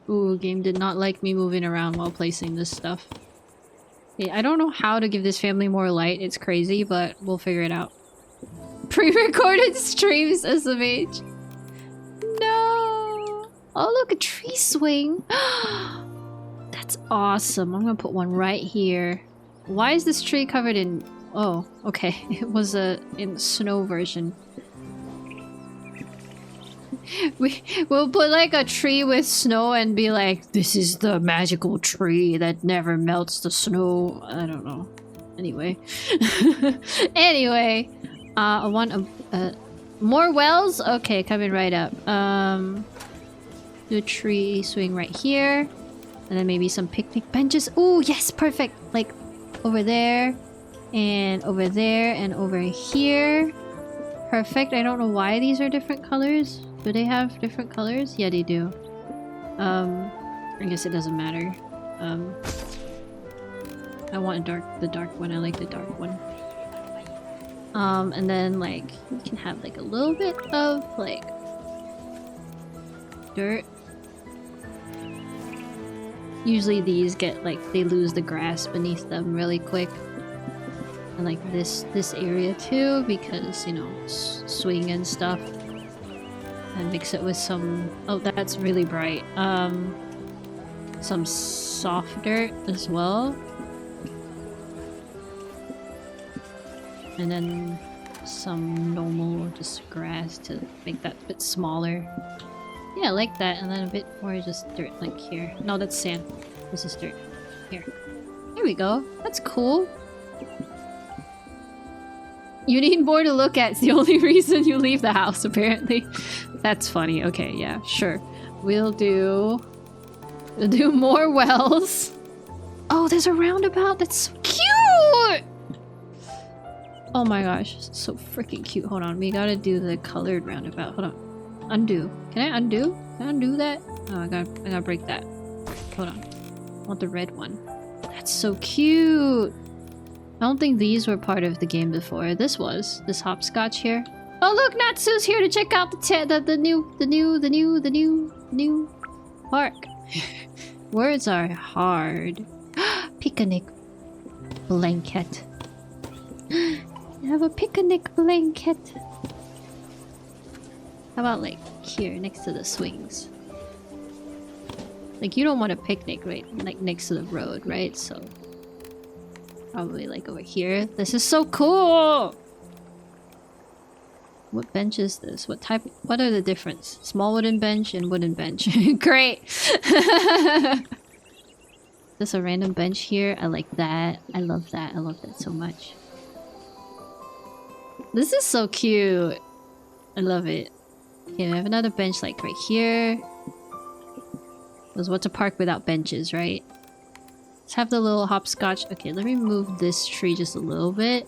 Ooh, game did not like me moving around while placing this stuff. Yeah, I don't know how to give this family more light. It's crazy, but we'll figure it out. Pre-recorded streams, SMH. No! Oh, look, a tree swing. That's awesome. I'm gonna put one right here. Why is this tree covered in... Oh, okay. It was in snow version. We'll put like a tree with snow and be like, this is the magical tree that never melts the snow. I don't know. Anyway. Anyway. I want more wells? Okay, coming right up. Do a tree swing right here. And then maybe some picnic benches. Oh, yes, perfect. Like, over there. And over there. And over here. Perfect. I don't know why these are different colors. Do they have different colors? Yeah, they do. I guess it doesn't matter. I want the dark one. I like the dark one. And then like you can have like a little bit of like dirt. Usually these get like they lose the grass beneath them really quick. And like this area too, because you know swing and stuff. And mix it with some, oh that's really bright, some soft dirt as well. And then some normal just grass to make that a bit smaller. Yeah, I like that. And then a bit more just dirt like here. No, that's sand. This is dirt. Here. There we go. That's cool. You need more to look at. It's the only reason you leave the house, apparently. That's funny. Okay, yeah, sure. We'll do more wells. Oh, there's a roundabout. That's so cute! Oh my gosh, so freaking cute. Hold on, we gotta do the colored roundabout. Hold on. Undo. Can I undo? Can I undo that? Oh, I gotta break that. Hold on. I want the red one. That's so cute! I don't think these were part of the game before. This was. This hopscotch here. Oh look, Natsu's here to check out the new park. Words are hard. Picnic blanket. I have a picnic blanket. How about like here next to the swings? Like you don't want a picnic right like next to the road, right? So probably like over here. This is so cool! What bench is this? What type? What are the difference? Small wooden bench and wooden bench. Great! There's a random bench here. I like that. I love that. I love that so much. This is so cute. I love it. Okay, I have another bench like right here. Because what's a park without benches, right? Let's have the little hopscotch. Okay, let me move this tree just a little bit.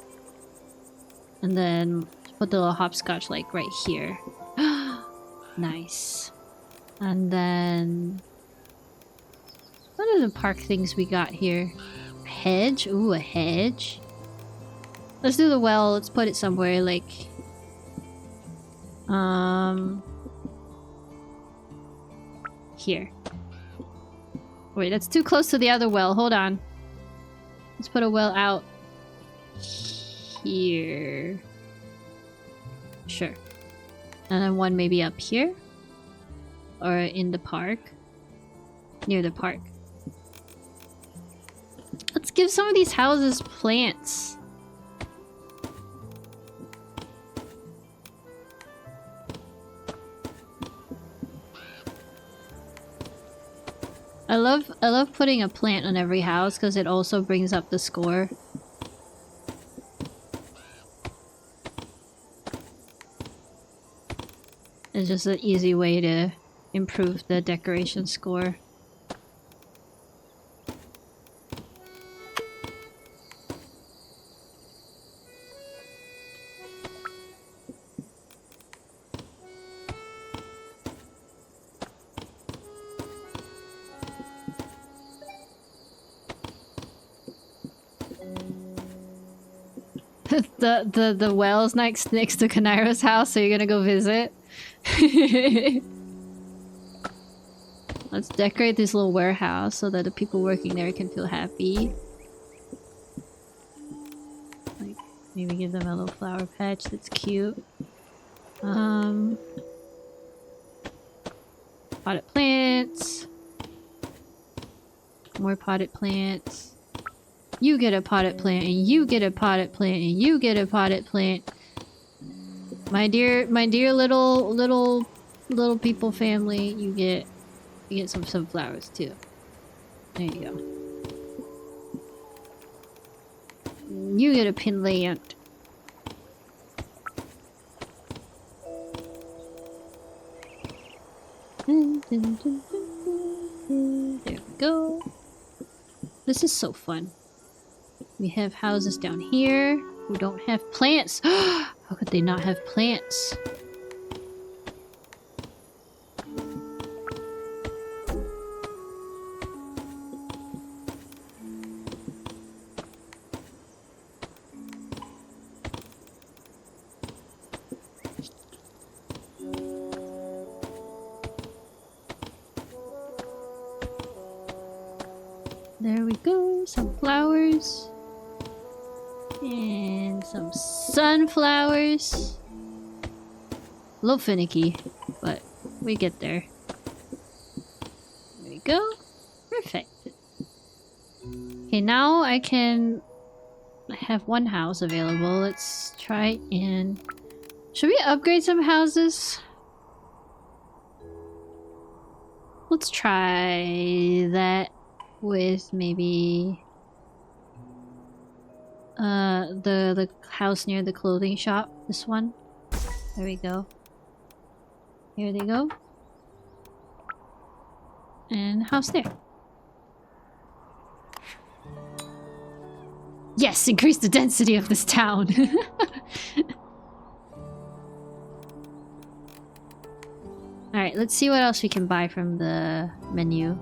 And then put the little hopscotch like right here. Nice. And then... what are the park things we got here? A hedge? Ooh, a hedge. Let's do the well. Let's put it somewhere like... here. Wait, that's too close to the other well. Hold on. Let's put a well out here. Sure. And then one maybe up here? Or in the park? Near the park. Let's give some of these houses plants. I love putting a plant on every house because it also brings up the score. It's just an easy way to improve the decoration score. The well's next to Kanairo's house, so you're gonna go visit? Let's decorate this little warehouse so that the people working there can feel happy. Like, maybe give them a little flower patch that's cute. Potted plants. More potted plants. You get a potted plant, and you get a potted plant, and you get a potted plant. My dear little people family, you get some sunflowers too. There you go. And you get a pin land. There we go. This is so fun. We have houses down here who don't have plants. How could they not have plants? There we go, some flowers. And some sunflowers. A little finicky, but we get there. There we go. Perfect. Okay, now I can have one house available. Let's try and... Should we upgrade some houses? Let's try that with maybe the house near the clothing shop. This one. There we go. Here they go. And house there. Yes, increase the density of this town. Alright, let's see what else we can buy from the menu.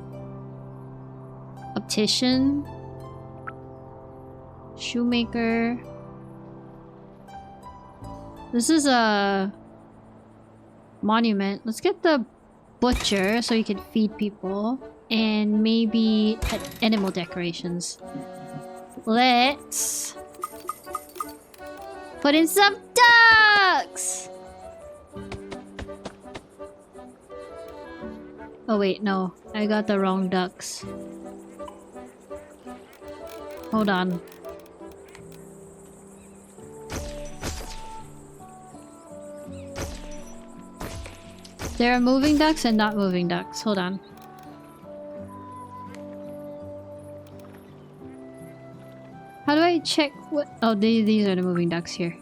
Optician. Shoemaker. This is a monument. Let's get the butcher so you can feed people. And maybe animal decorations. Let's put in some ducks! Oh wait, no. I got the wrong ducks. Hold on. There are moving ducks and not moving ducks. Hold on. How do I check what... Oh, these are the moving ducks here.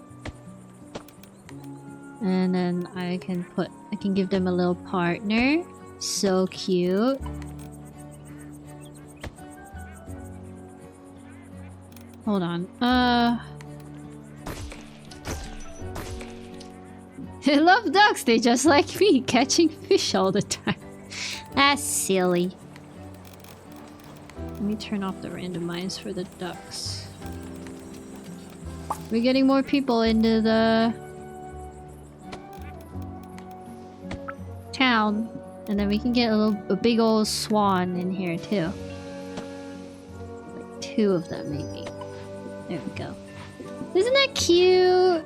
And then I can give them a little partner. So cute. Hold on. I love ducks. They just like me, catching fish all the time. That's silly. Let me turn off the randomize for the ducks. We're getting more people into the town, and then we can get a big old swan in here too. Like 2 of them maybe. There we go. Isn't that cute?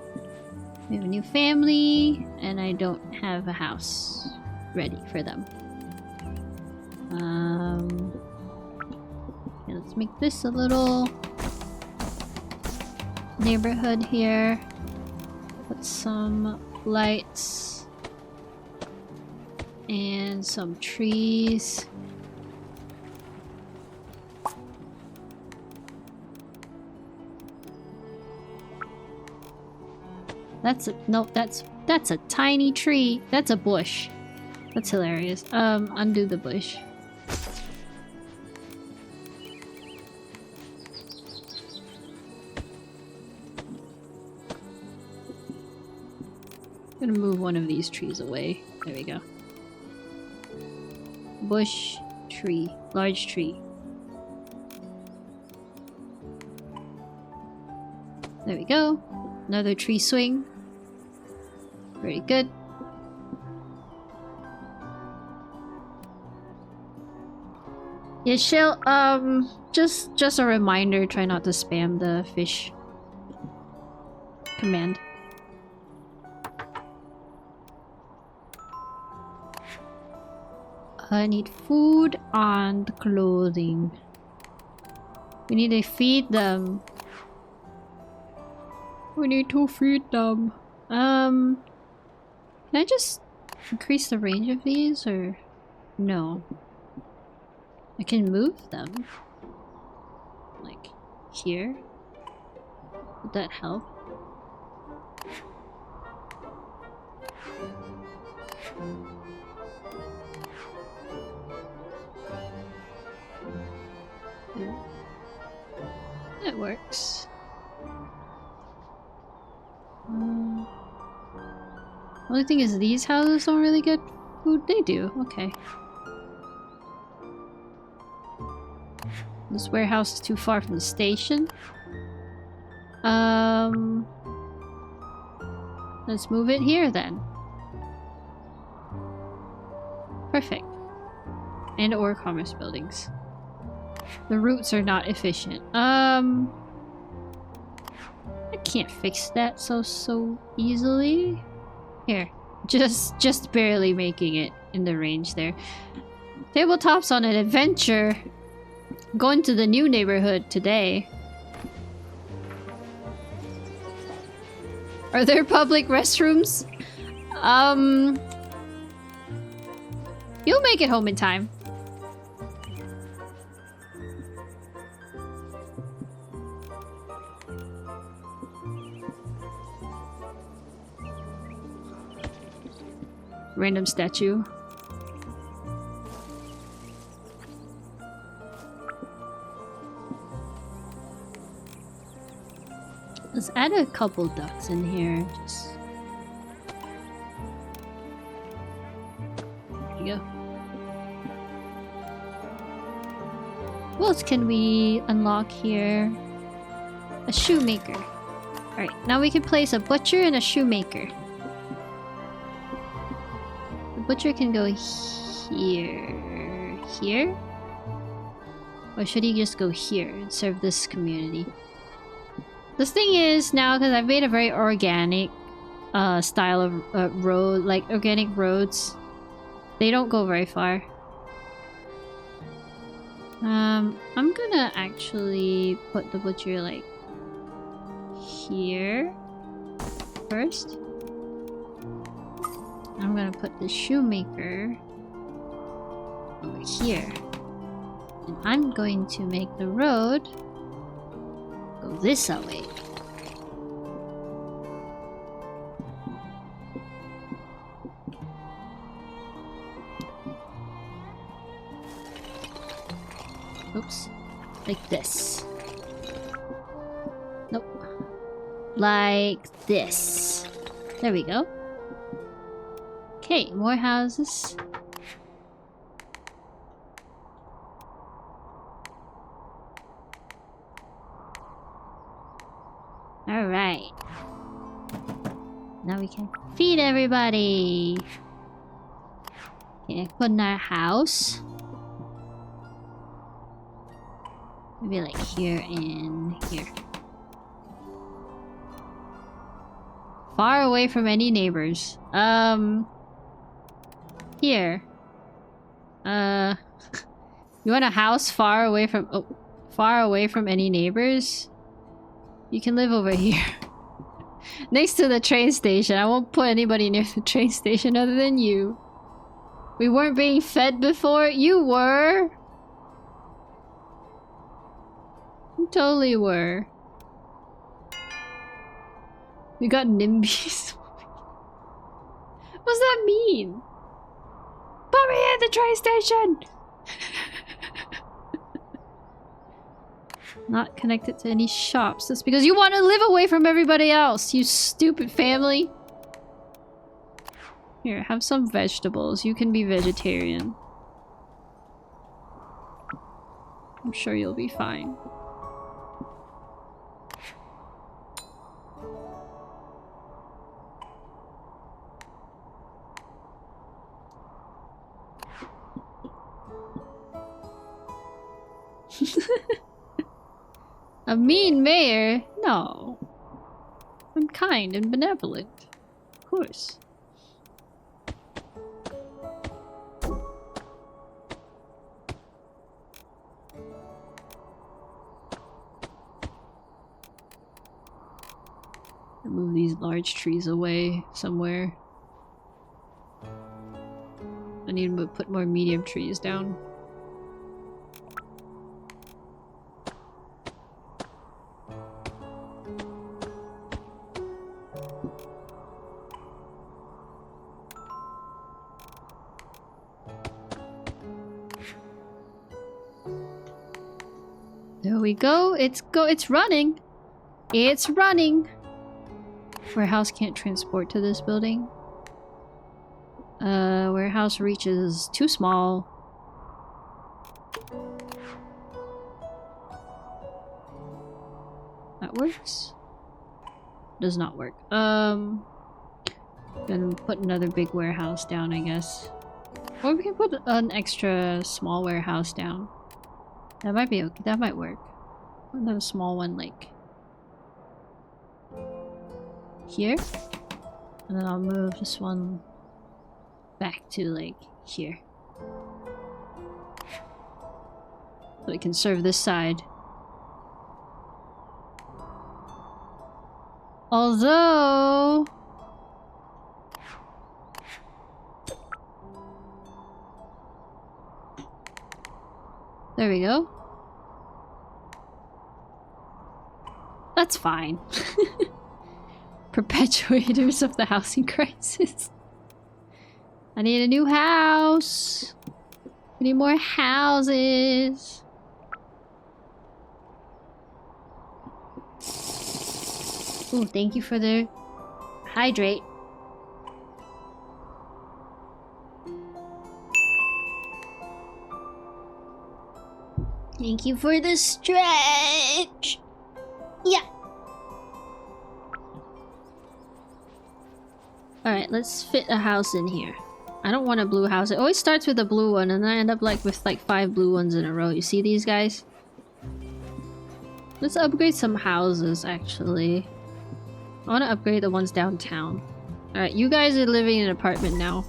We have a new family, and I don't have a house ready for them. Okay, let's make this a little neighborhood here. Put some lights and some trees. That's a tiny tree. That's a bush. That's hilarious. Undo the bush. I'm gonna move one of these trees away. There we go. Bush, tree, large tree. There we go. Another tree swing. Very good. Yeah, Shell, just a reminder, try not to spam the fish command. I need food and clothing. We need to feed them. We need to feed them. Can I just increase the range of these, or no? I can move them. Like here. Would that help? That works. Only thing is these houses don't really get food. They do. Okay. This warehouse is too far from the station. Let's move it here then. Perfect. And or commerce buildings. The routes are not efficient. I can't fix that so easily. Here. Just barely making it in the range there. Tabletop's on an adventure. Going to the new neighborhood today. Are there public restrooms? You'll make it home in time. Random statue. Let's add a couple ducks in here. Just there you go. What else can we unlock here? A shoemaker. Alright, now we can place a butcher and a shoemaker. The butcher can go here. Here? Or should he just go here and serve this community? This thing is now, because I've made a very organic style of road, like organic roads, they don't go very far. I'm gonna actually put the butcher like here first. I'm gonna put the shoemaker over here. And I'm going to make the road go this way. Oops. Like this. Nope. Like this. There we go. Okay, more houses. Alright. Now we can feed everybody. Okay, put in our house. Maybe like here and here. Far away from any neighbors. Here. You want a house far away from any neighbors? You can live over here. Next to the train station. I won't put anybody near the train station other than you. We weren't being fed before? You were! You totally were. We got NIMBYs. What's that mean? Put me at the train station! Not connected to any shops. That's because you want to live away from everybody else, you stupid family. Here, have some vegetables. You can be vegetarian. I'm sure you'll be fine. A mean mayor? No. I'm kind and benevolent. Of course. Move these large trees away somewhere. I need to put more medium trees down. we go. It's running. It's running. Warehouse can't transport to this building. Warehouse reaches too small. That works. Does not work. Then put another big warehouse down, I guess. Or we can put an extra small warehouse down. That might be okay. That might work. Another small one, like here. And then I'll move this one back to like here. So it can serve this side. Although... there we go. That's fine. Perpetuators of the housing crisis. I need a new house. We need more houses. Ooh, thank you for the hydrate. Thank you for the stretch. Yeah. Alright, let's fit a house in here. I don't want a blue house. It always starts with a blue one and then I end up like with like 5 blue ones in a row. You see these guys? Let's upgrade some houses actually. I want to upgrade the ones downtown. Alright, you guys are living in an apartment now.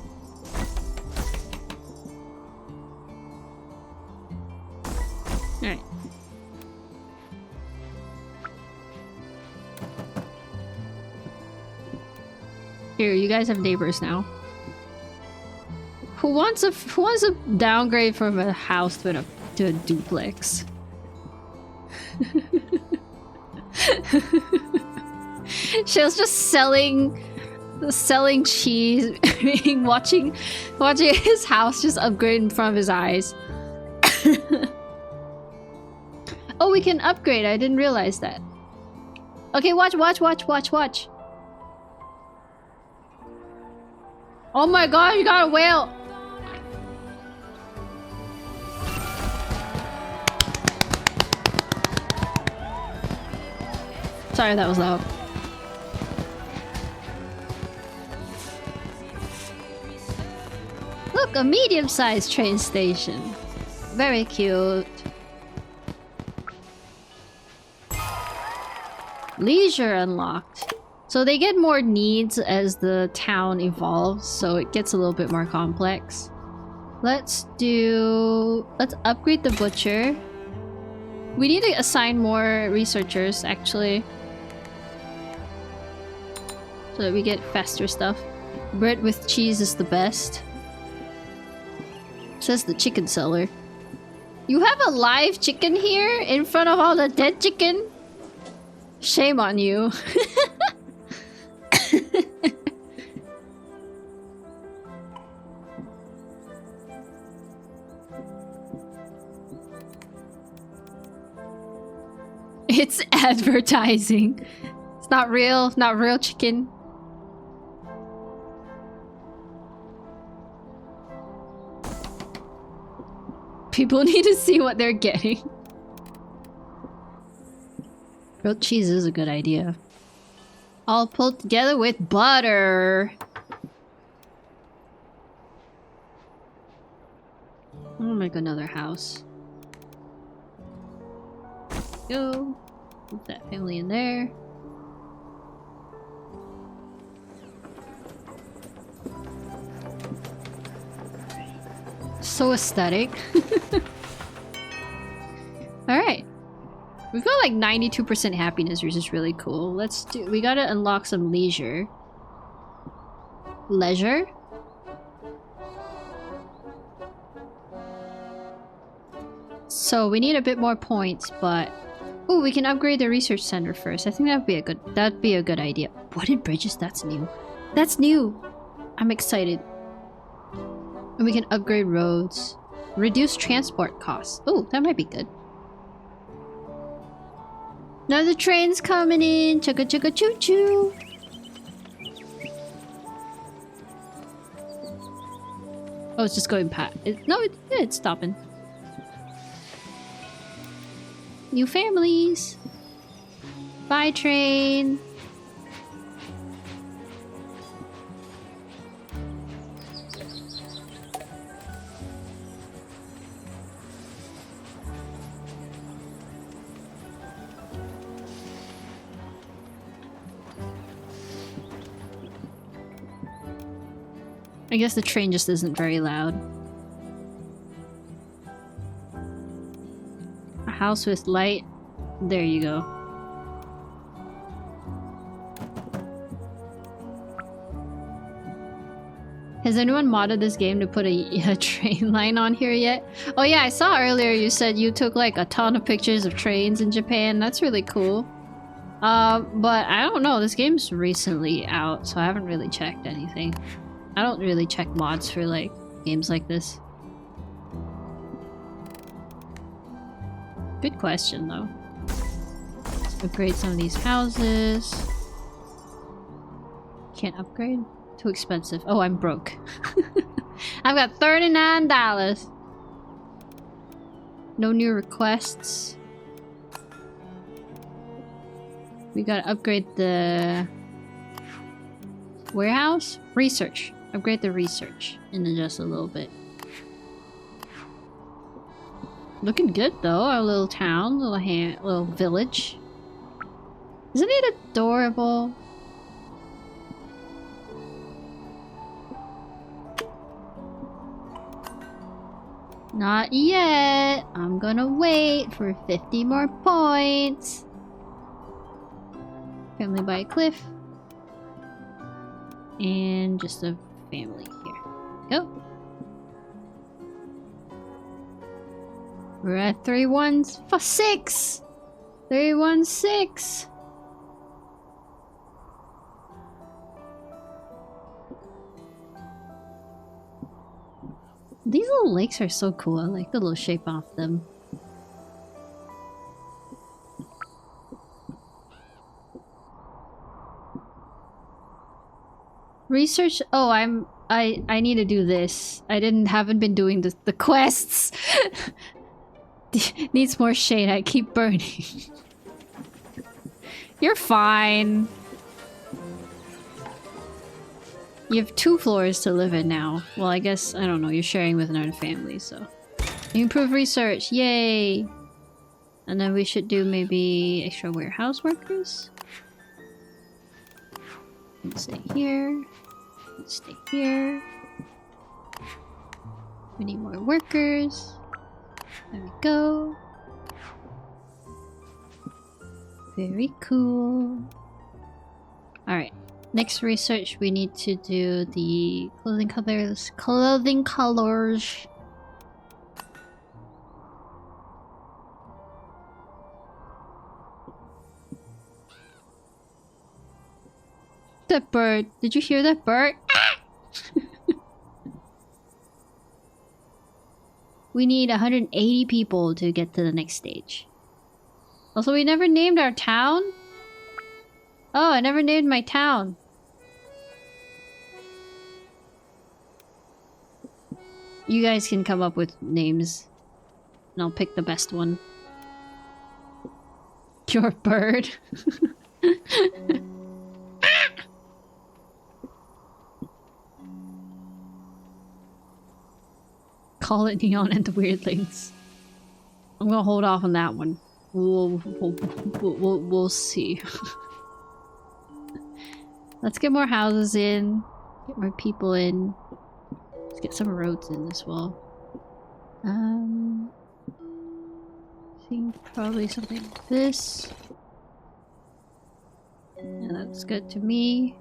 Alright. Here, you guys have neighbors now. Who wants a downgrade from a house to a duplex? She was just selling cheese, watching his house just upgrade in front of his eyes. Oh, we can upgrade. I didn't realize that. Okay, watch. Oh my god, you got a whale! Sorry, that was loud. Look, a medium-sized train station. Very cute. Leisure unlocked. So they get more needs as the town evolves, so it gets a little bit more complex. Let's upgrade the butcher. We need to assign more researchers, actually. So that we get faster stuff. Bread with cheese is the best. Says the chicken seller. You have a live chicken here in front of all the dead chicken? Shame on you. It's advertising. It's not real chicken. People need to see what they're getting. Grilled cheese is a good idea. All pulled together with butter. I'll make another house. Go. Put that family in there. So aesthetic. Alright. We've got like 92% happiness, which is really cool. We gotta unlock some leisure. Leisure? So we need a bit more points, but... ooh, we can upgrade the research center first. I think that'd be a good idea. Wooden bridges? That's new. That's new! I'm excited. And we can upgrade roads. Reduce transport costs. Oh, that might be good. Now the train's coming in. Chugga chugga choo choo. Oh, it's just going past. No, it's stopping. New families. Bye, train. I guess the train just isn't very loud. A house with light. There you go. Has anyone modded this game to put a train line on here yet? Oh yeah, I saw earlier you said you took like a ton of pictures of trains in Japan. That's really cool. But I don't know. This game's recently out, so I haven't really checked anything. I don't really check mods for like games like this. Good question though. Let's upgrade some of these houses. Can't upgrade? Too expensive. Oh, I'm broke. I've got $39. No new requests. We gotta upgrade the warehouse? Research. Upgrade the research in just a little bit. Looking good though, our little town, little village. Isn't it adorable? Not yet. I'm gonna wait for 50 more points. Family by a cliff. And just a family here. Go. We're at 316. 316. These little lakes are so cool. I like the little shape off them. Research. Oh, I need to do this. Haven't been doing the quests. Needs more shade. I keep burning. You're fine. You have 2 floors to live in now. Well, I guess, I don't know, you're sharing with another family, so. Improve research, yay! And then we should do maybe extra warehouse workers. Let's stay here. Let's stay here. We need more workers. There we go. Very cool. Alright. Next research, we need to do the clothing colors. Clothing colors. That bird. Did you hear that bird? Ah! We need 180 people to get to the next stage. Also, we never named our town. Oh, I never named my town. You guys can come up with names. And I'll pick the best one. Your bird. Call it Neon and the Weirdlings. I'm gonna hold off on that one. We'll see. Let's get more houses in. Get more people in. Let's get some roads in as well. I think probably something like this. Yeah, that's good to me.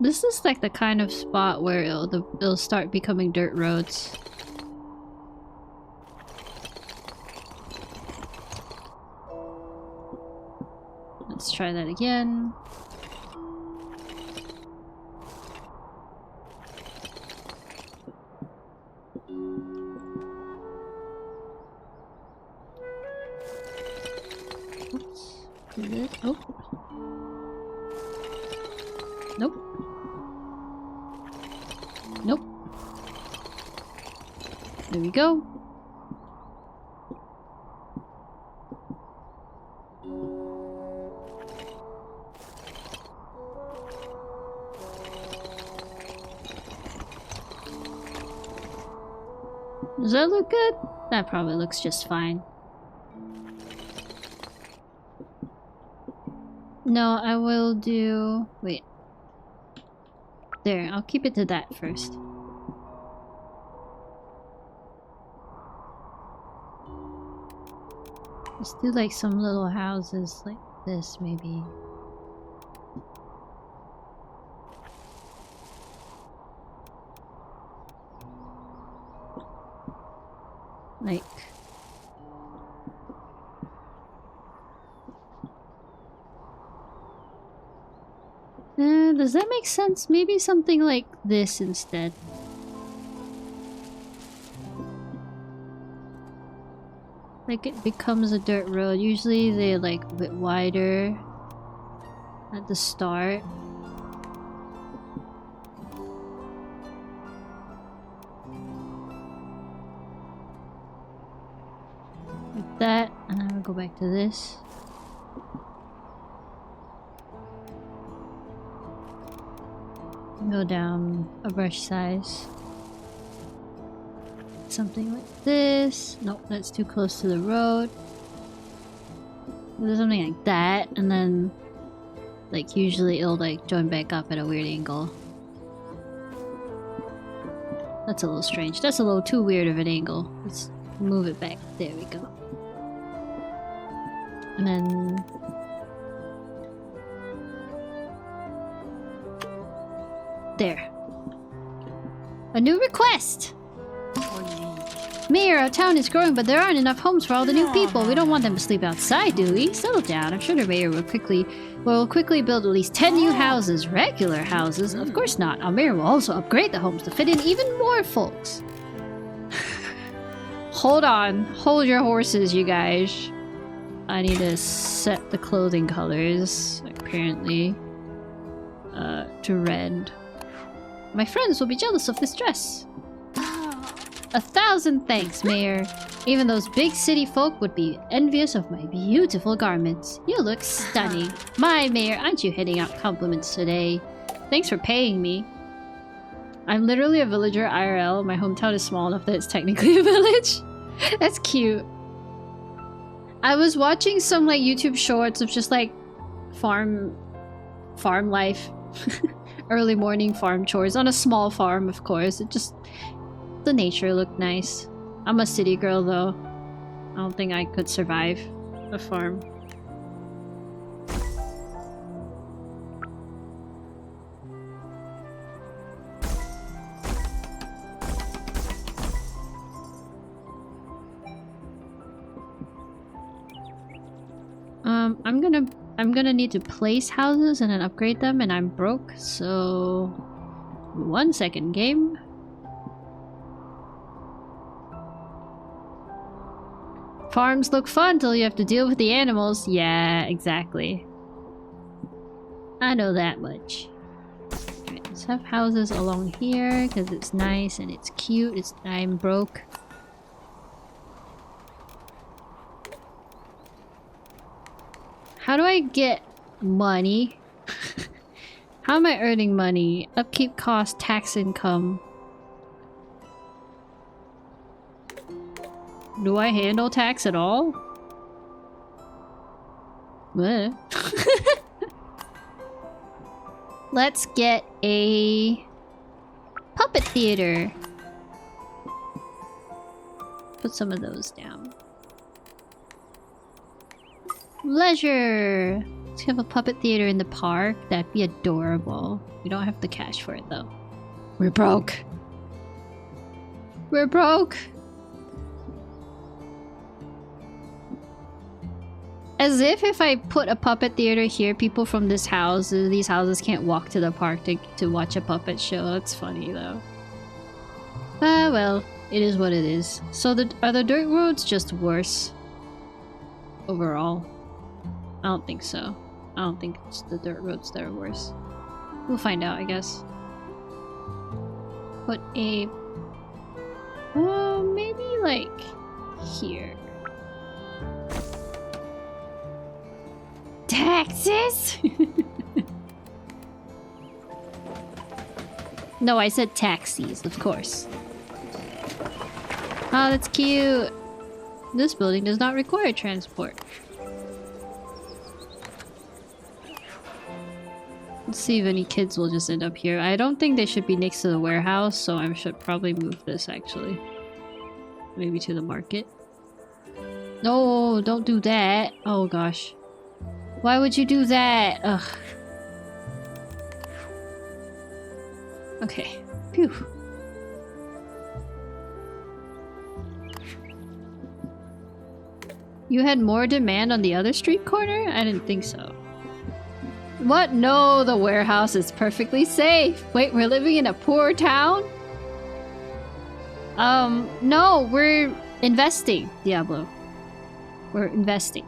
This is like the kind of spot where it'll start becoming dirt roads. Let's try that again. Oh. Nope. Nope. There we go. Does that look good? That probably looks just fine. No, I will do... Wait. There, I'll keep it to that first. Let's do like some little houses like this, maybe. Like... does that make sense? Maybe something like this instead. Like it becomes a dirt road. Usually they're like a bit wider at the start. Like that, and then we'll go back to this. Go down a brush size. Something like this. Nope, that's too close to the road. There's something like that, and then like usually it'll like join back up at a weird angle. That's a little strange. That's a little too weird of an angle. Let's move it back. There we go. And then there. A new request! Mayor, our town is growing, but there aren't enough homes for all the new people. We don't want them to sleep outside, do we? Settle down. I'm sure the mayor will quickly build at least 10 new houses. Regular houses? Of course not. Our mayor will also upgrade the homes to fit in even more folks. Hold on. Hold your horses, you guys. I need to set the clothing colors, apparently, to red. My friends will be jealous of this dress. 1,000 thanks, Mayor. Even those big city folk would be envious of my beautiful garments. You look stunning. My Mayor, aren't you hitting out compliments today? Thanks for paying me. I'm literally a villager IRL. My hometown is small enough that it's technically a village. That's cute. I was watching some like YouTube shorts of just like farm life. Early morning farm chores on a small farm, of course. It just... the nature looked nice. I'm a city girl, though. I don't think I could survive a farm. I'm gonna need to place houses and then upgrade them, and I'm broke, so... 1 second, game. Farms look fun till you have to deal with the animals. Yeah, exactly. I know that much. Alright, let's have houses along here, because it's nice and it's cute. I'm broke. How do I get money? How am I earning money? Upkeep cost, tax income. Do I handle tax at all? What? Let's get a puppet theater. Put some of those down. Leisure! Let's have a puppet theater in the park. That'd be adorable. We don't have the cash for it though. We're broke. We're broke! As if I put a puppet theater here, people from these houses can't walk to the park to watch a puppet show. That's funny though. Ah well, it is what it is. So are the dirt roads just worse? Overall? I don't think so. I don't think it's the dirt roads that are worse. We'll find out, I guess. Put a... maybe like here. Taxes? No, I said taxis, of course. Oh, that's cute. This building does not require transport. Let's see if any kids will just end up here. I don't think they should be next to the warehouse, so I should probably move this actually. Maybe to the market. No, don't do that. Oh gosh. Why would you do that? Ugh. Okay. Phew. You had more demand on the other street corner? I didn't think so. What? No, the warehouse is perfectly safe. Wait, we're living in a poor town? No, we're investing, Diablo. We're investing.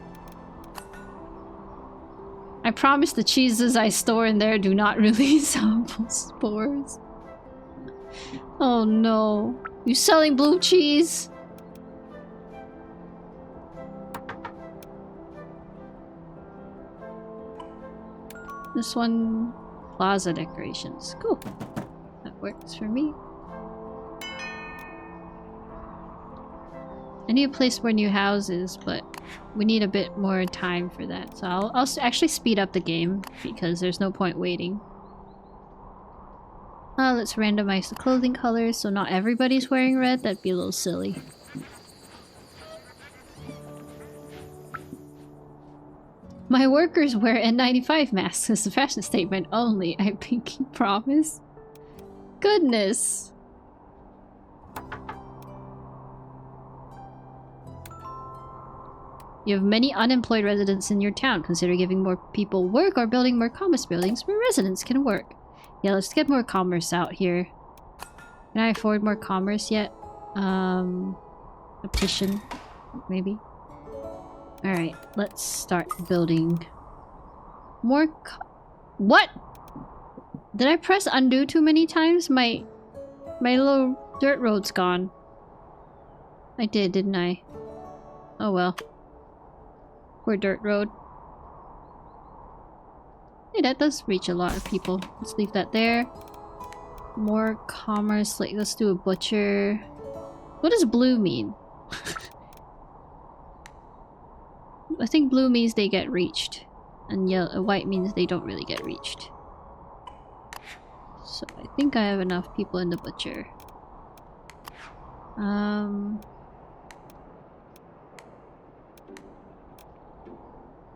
I promise the cheeses I store in there do not release harmful spores. Oh no. You selling blue cheese? This one, plaza decorations. Cool. That works for me. I need a place for new houses, but we need a bit more time for that. So I'll actually speed up the game because there's no point waiting. Let's randomize the clothing colors so not everybody's wearing red. That'd be a little silly. My workers wear N95 masks as a fashion statement only. I pinky promise. Goodness. You have many unemployed residents in your town. Consider giving more people work or building more commerce buildings where residents can work. Yeah, let's get more commerce out here. Can I afford more commerce yet? A petition, maybe. Alright, let's start building more what? Did I press undo too many times? My little dirt road's gone. I did, didn't I? Oh well. Poor dirt road. Hey, that does reach a lot of people. Let's leave that there. More commerce, like let's do a butcher. What does blue mean? I think blue means they get reached. And yellow, white means they don't really get reached. So I think I have enough people in the butcher.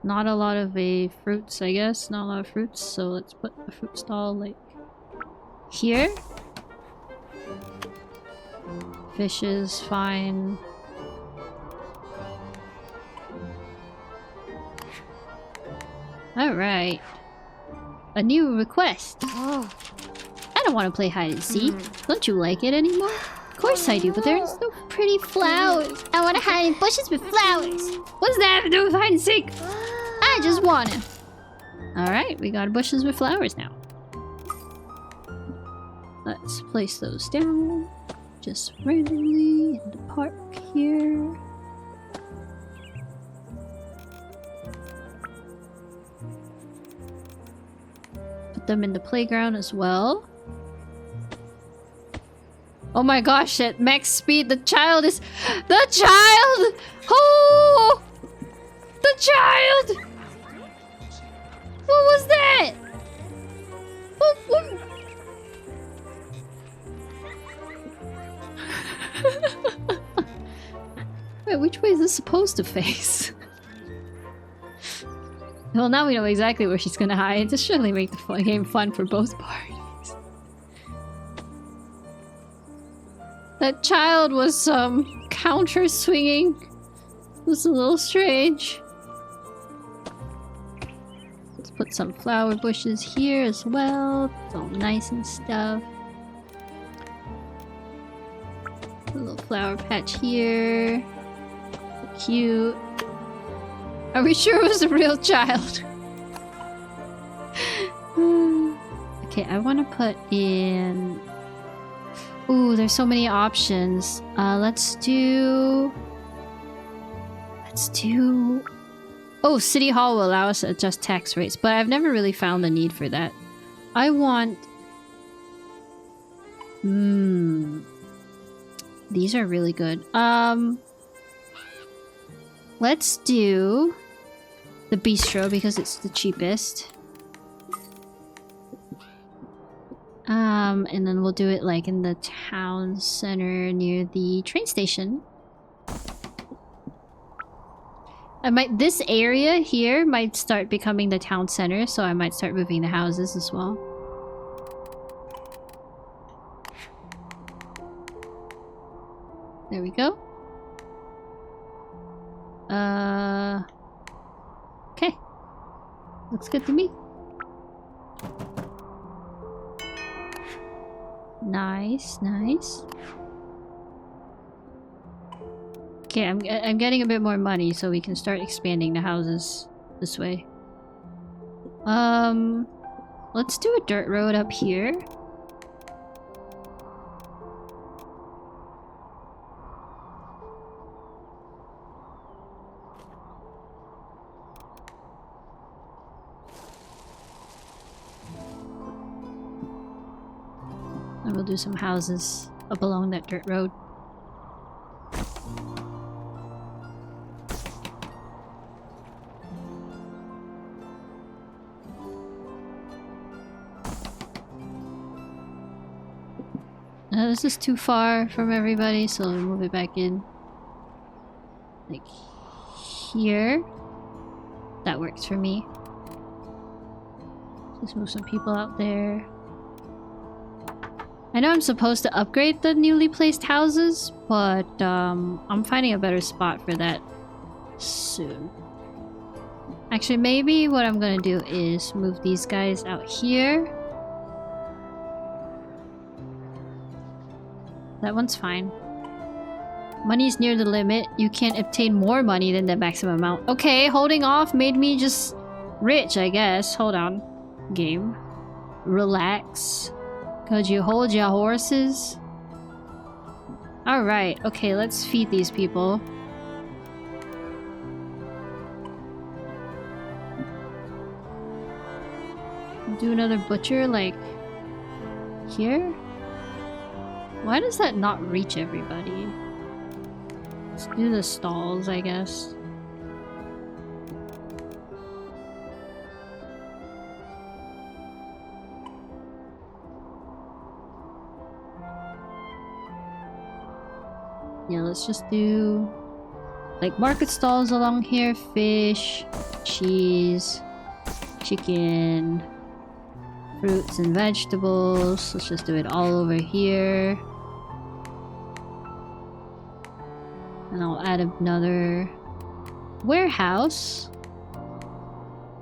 Not a lot of fruits, I guess. Not a lot of fruits, so let's put the fruit stall like here. Fishes, fine. Alright. A new request. Oh. I don't want to play hide and seek. Don't you like it anymore? Of course I do, but there's no pretty flowers. I want to hide in bushes with flowers. What does that have to do with hide and seek? I just wanna. Alright, we got bushes with flowers now. Let's place those down. Just randomly in the park here. Put them in the playground as well. Oh my gosh, at max speed, the child is... The child! Oh! The child! What was that? What? Wait, which way is this supposed to face? Well, now we know exactly where she's gonna hide. To surely make the game fun for both parties. That child was counter swinging. It was a little strange. Let's put some flower bushes here as well. It's all nice and stuff. A little flower patch here. Cute. Are we sure it was a real child? Okay, I want to put in... Ooh, there's so many options. Let's do... Oh, City Hall will allow us to adjust tax rates, but I've never really found the need for that. I want... These are really good. Let's do the bistro because it's the cheapest. And then we'll do it like in the town center near the train station. This area here might start becoming the town center, so I might start moving the houses as well. There we go. Okay. Looks good to me. Nice, nice. Okay, I'm getting a bit more money so we can start expanding the houses this way. Let's do a dirt road up here. And we'll do some houses up along that dirt road. This is too far from everybody, so we'll move it back in. Like here. That works for me. Just move some people out there. I know I'm supposed to upgrade the newly placed houses, but I'm finding a better spot for that soon. Actually, maybe what I'm gonna do is move these guys out here. That one's fine. Money's near the limit. You can't obtain more money than the maximum amount. Okay, holding off made me just rich, I guess. Hold on. Game. Relax. Could you hold your horses? Alright, okay, let's feed these people. Do another butcher, like... here? Why does that not reach everybody? Let's do the stalls, I guess. Yeah, let's just do like market stalls along here. Fish, cheese, chicken, fruits and vegetables. Let's just do it all over here. And I'll add another warehouse.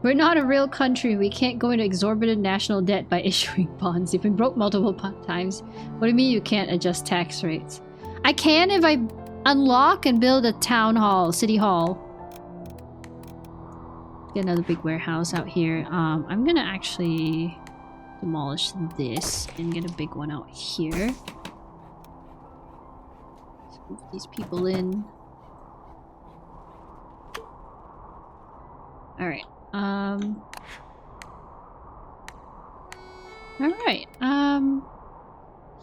We're not a real country. We can't go into exorbitant national debt by issuing bonds. You've been broke multiple times. What do you mean you can't adjust tax rates? I can if I unlock and build a town hall, city hall. Get another big warehouse out here. I'm gonna actually demolish this and get a big one out here. Let's move these people in. Alright. Alright.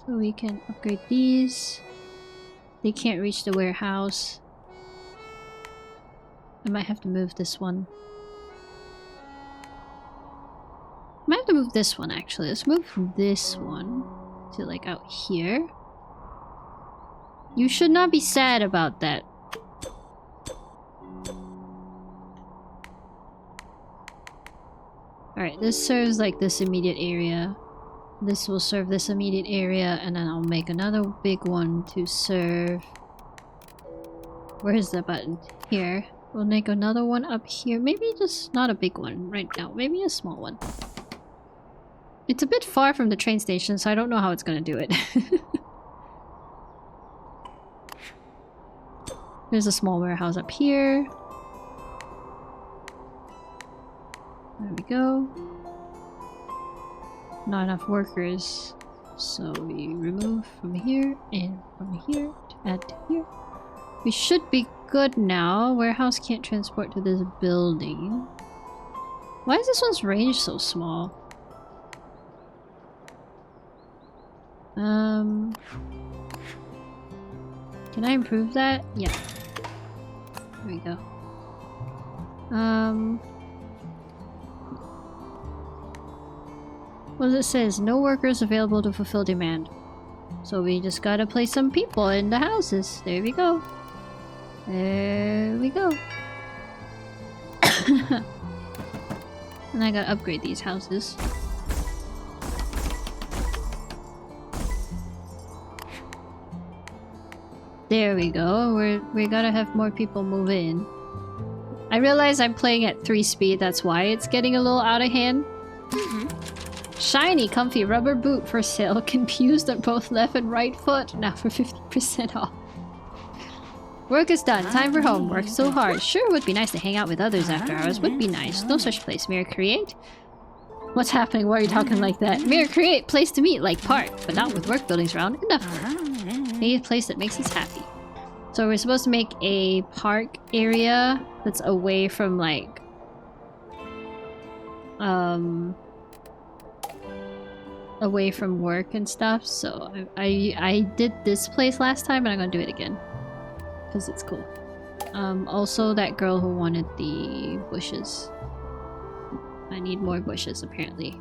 So we can upgrade these. They can't reach the warehouse. I might have to move this one. I might have to move this one actually. Let's move this one to like out here. You should not be sad about that. Alright, this serves like this immediate area. This will serve this immediate area, and then I'll make another big one to serve... Where's the button? Here. We'll make another one up here. Maybe just not a big one right now. Maybe a small one. It's a bit far from the train station, so I don't know how it's gonna do it. There's a small warehouse up here. There we go. Not enough workers. So we remove from here and from here to add to here. We should be good now. Warehouse can't transport to this building. Why is this one's range so small? Can I improve that? Yeah. There we go. Well, it says no workers available to fulfill demand. So we just gotta place some people in the houses. There we go. There we go. And I gotta upgrade these houses. There we go. We gotta have more people move in. I realize I'm playing at 3 speed, that's why it's getting a little out of hand. Shiny, comfy rubber boot for sale. Can be used on both left and right foot. Now for 50% off. Work is done. Time for home. Worked so hard. Sure would be nice to hang out with others after hours. Would be nice. No such place. Mirror create? What's happening? Why are you talking like that? Mirror create. Place to meet. Like park. But not with work buildings around. Enough. Need a place that makes us happy. So we're supposed to make a park area that's away from like... away from work and stuff. So I did this place last time and I'm gonna do it again. Because it's cool. Also that girl who wanted the bushes. I need more bushes apparently.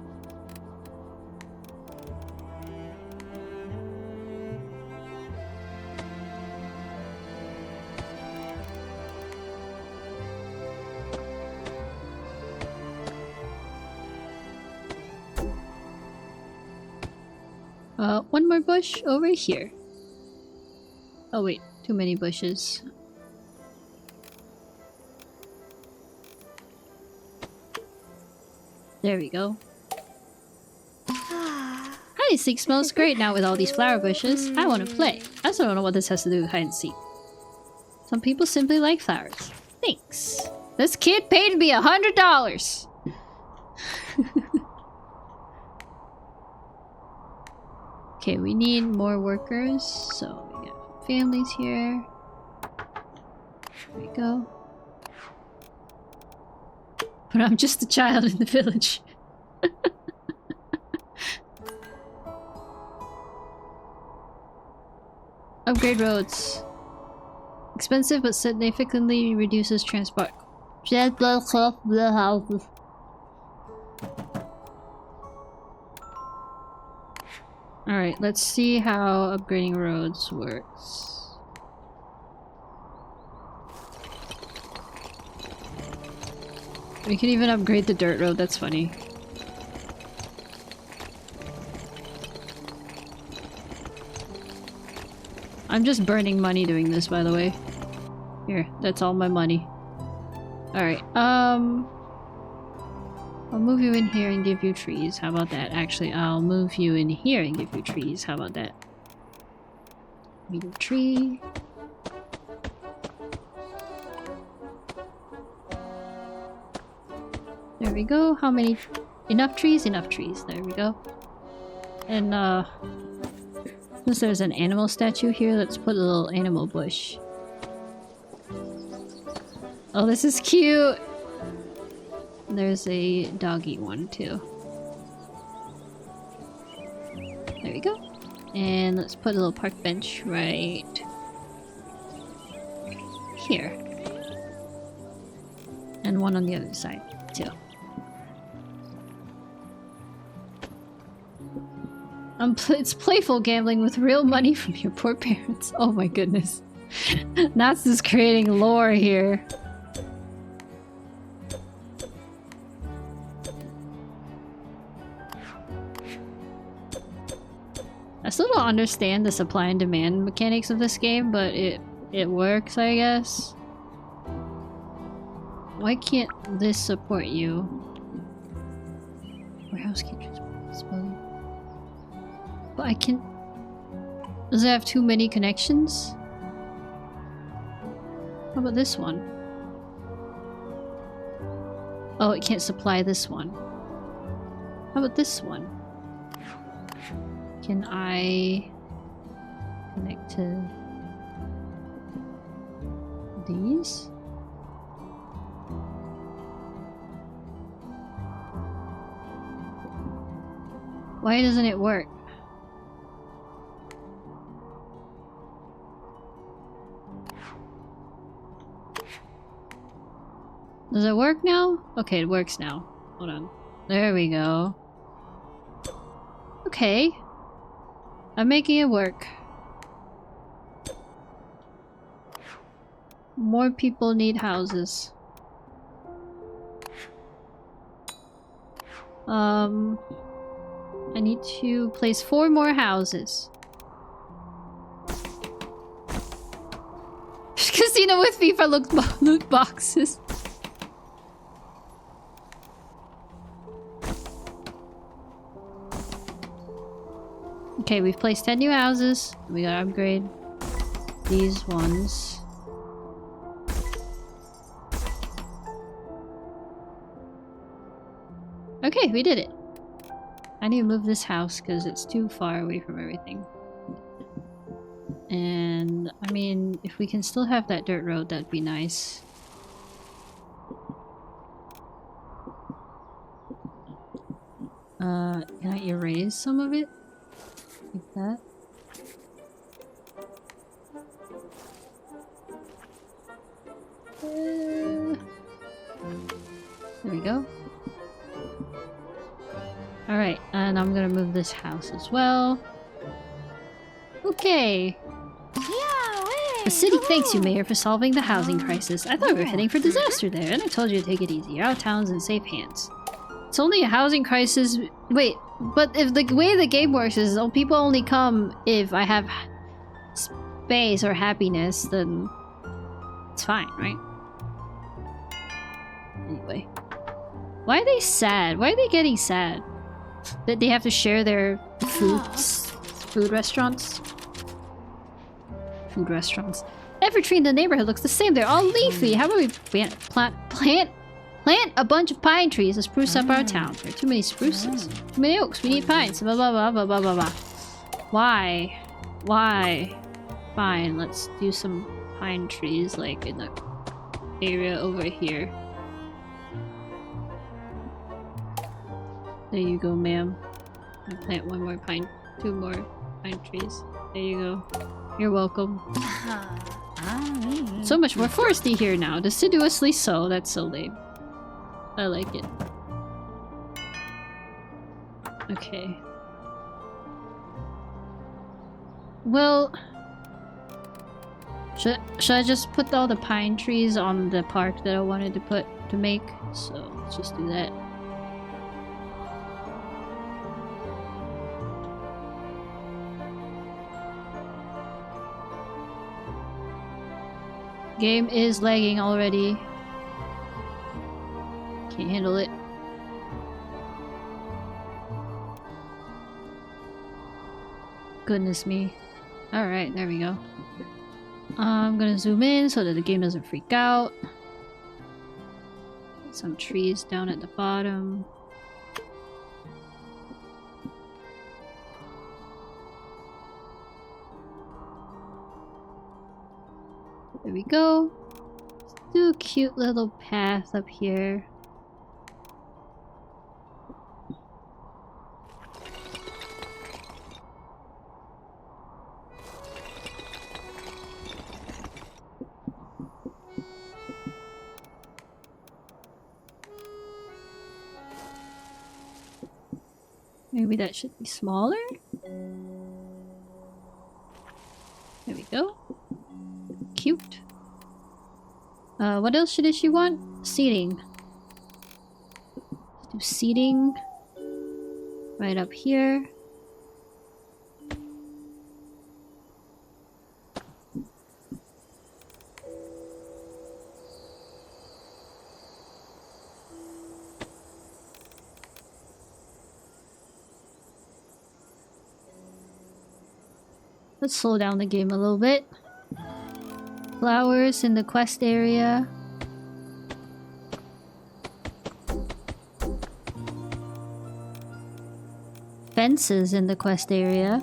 One more bush over here. Oh wait, too many bushes. There we go. Hide and seek smells great now with all these flower bushes. I want to play. I also don't know what this has to do with hide and seek. Some people simply like flowers. Thanks. This kid paid me $100! Okay, we need more workers, so we got families here. There we go. But I'm just a child in the village. Upgrade roads. Expensive but significantly reduces transport. The houses. Alright, let's see how upgrading roads works. We can even upgrade the dirt road, that's funny. I'm just burning money doing this, by the way. Here, that's all my money. Alright, I'll move you in here and give you trees. How about that? Actually, I'll move you in here and give you trees. How about that? Medium tree. There we go. How many? Enough trees? Enough trees. There we go. And, since there's an animal statue here, let's put a little animal bush. Oh, this is cute! There's a doggy one too. There we go. And let's put a little park bench right here. And one on the other side too. It's playful gambling with real money from your poor parents. Oh my goodness. Nat's just creating lore here. I still don't understand the supply and demand mechanics of this game, but it works, I guess. Why can't this support you? Warehouse can't transport this building. But I can... Does it have too many connections? How about this one? Oh, it can't supply this one. How about this one? Can I connect to these? Why doesn't it work? Does it work now? Okay, it works now. Hold on. There we go. Okay. I'm making it work. More people need houses. I need to place 4 more houses. Casino with FIFA loot boxes. Okay, we've placed 10 new houses. We gotta upgrade these ones. Okay, we did it. I need to move this house because it's too far away from everything. And, I mean, if we can still have that dirt road, that'd be nice. Can I erase some of it? Like that? There we go. Alright, and I'm gonna move this house as well. Okay. The city thanks you, Mayor, for solving the housing crisis. I thought we were heading for disaster there, and I told you to take it easy. Our town's in safe hands. It's only a housing crisis. Wait, but if the way the game works is people only come if I have space or happiness, then it's fine, right? Anyway. Why are they sad? Why are they getting sad? That they have to share their food restaurants? Food restaurants. Every tree in the neighborhood looks the same. They're all leafy. How about we plant a bunch of pine trees to spruce up our town? There are too many spruces. Too many oaks. We need pines. Blah blah blah blah blah blah blah. Why? Why? Fine. Let's do some pine trees like in the area over here. There you go, ma'am. I plant 2 more pine trees. There you go. You're welcome. So much more foresty here now. Deciduously so. That's so lame. I like it. Okay. Well... Should I just put all the pine trees on the park that I wanted to make? So, let's just do that. Game is lagging already. Can't handle it. Goodness me. Alright, there we go. I'm gonna zoom in so that the game doesn't freak out. Some trees down at the bottom. There we go. Let's do a cute little path up here. Maybe that should be smaller? There we go. Cute. What else did she want? Seating. Let's do seating right up here. Let's slow down the game a little bit. Flowers in the quest area. fences in the quest area.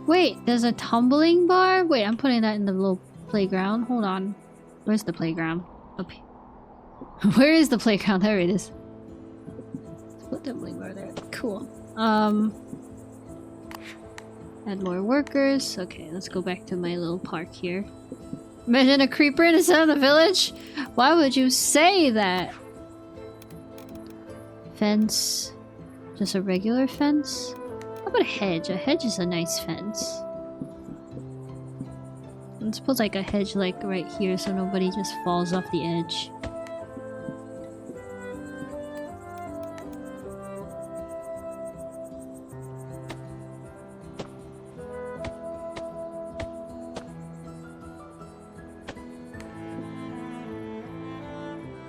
Wait, there's a tumbling bar? Wait, I'm putting that in the little playground. Hold on. Where's the playground? Up here. Where is the playground? There it is. Let's put tumbling bar there. Cool. Add more workers. Okay, let's go back to my little park here. Imagine a creeper in the center of the village? Why would you say that? Fence. Just a regular fence? How about a hedge? A hedge is a nice fence. Let's put like a hedge like right here so nobody just falls off the edge.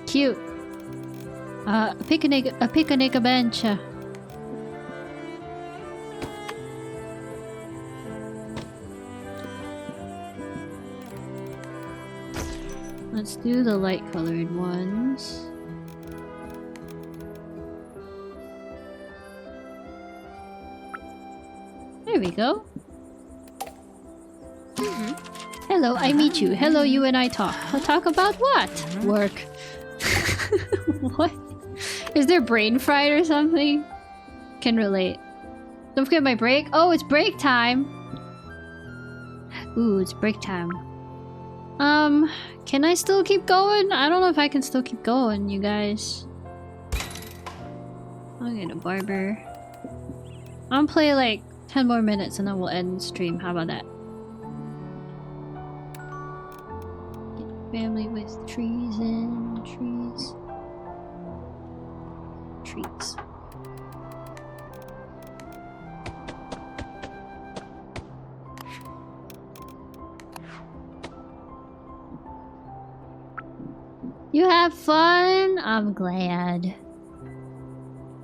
Cute. A picnic bench. Let's do the light colored ones. There we go. Hello, I meet you. Hello, you and I talk. Talk about what? Work. What? Is there brain fried or something? Can relate. Don't forget my break. Oh, it's break time. Ooh, it's break time. Can I still keep going? I don't know if I can still keep going, you guys. I'll get a barber. I'll play like 10 more minutes and then we'll end stream. How about that? Get family with trees and trees. Trees. You have fun? I'm glad.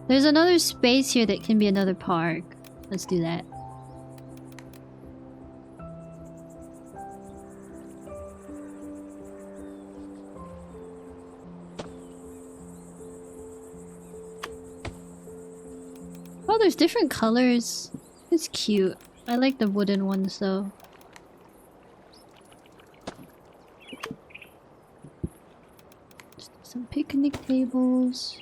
There's another space here that can be another park. Let's do that. Oh, there's different colors. It's cute. I like the wooden ones though. Some picnic tables.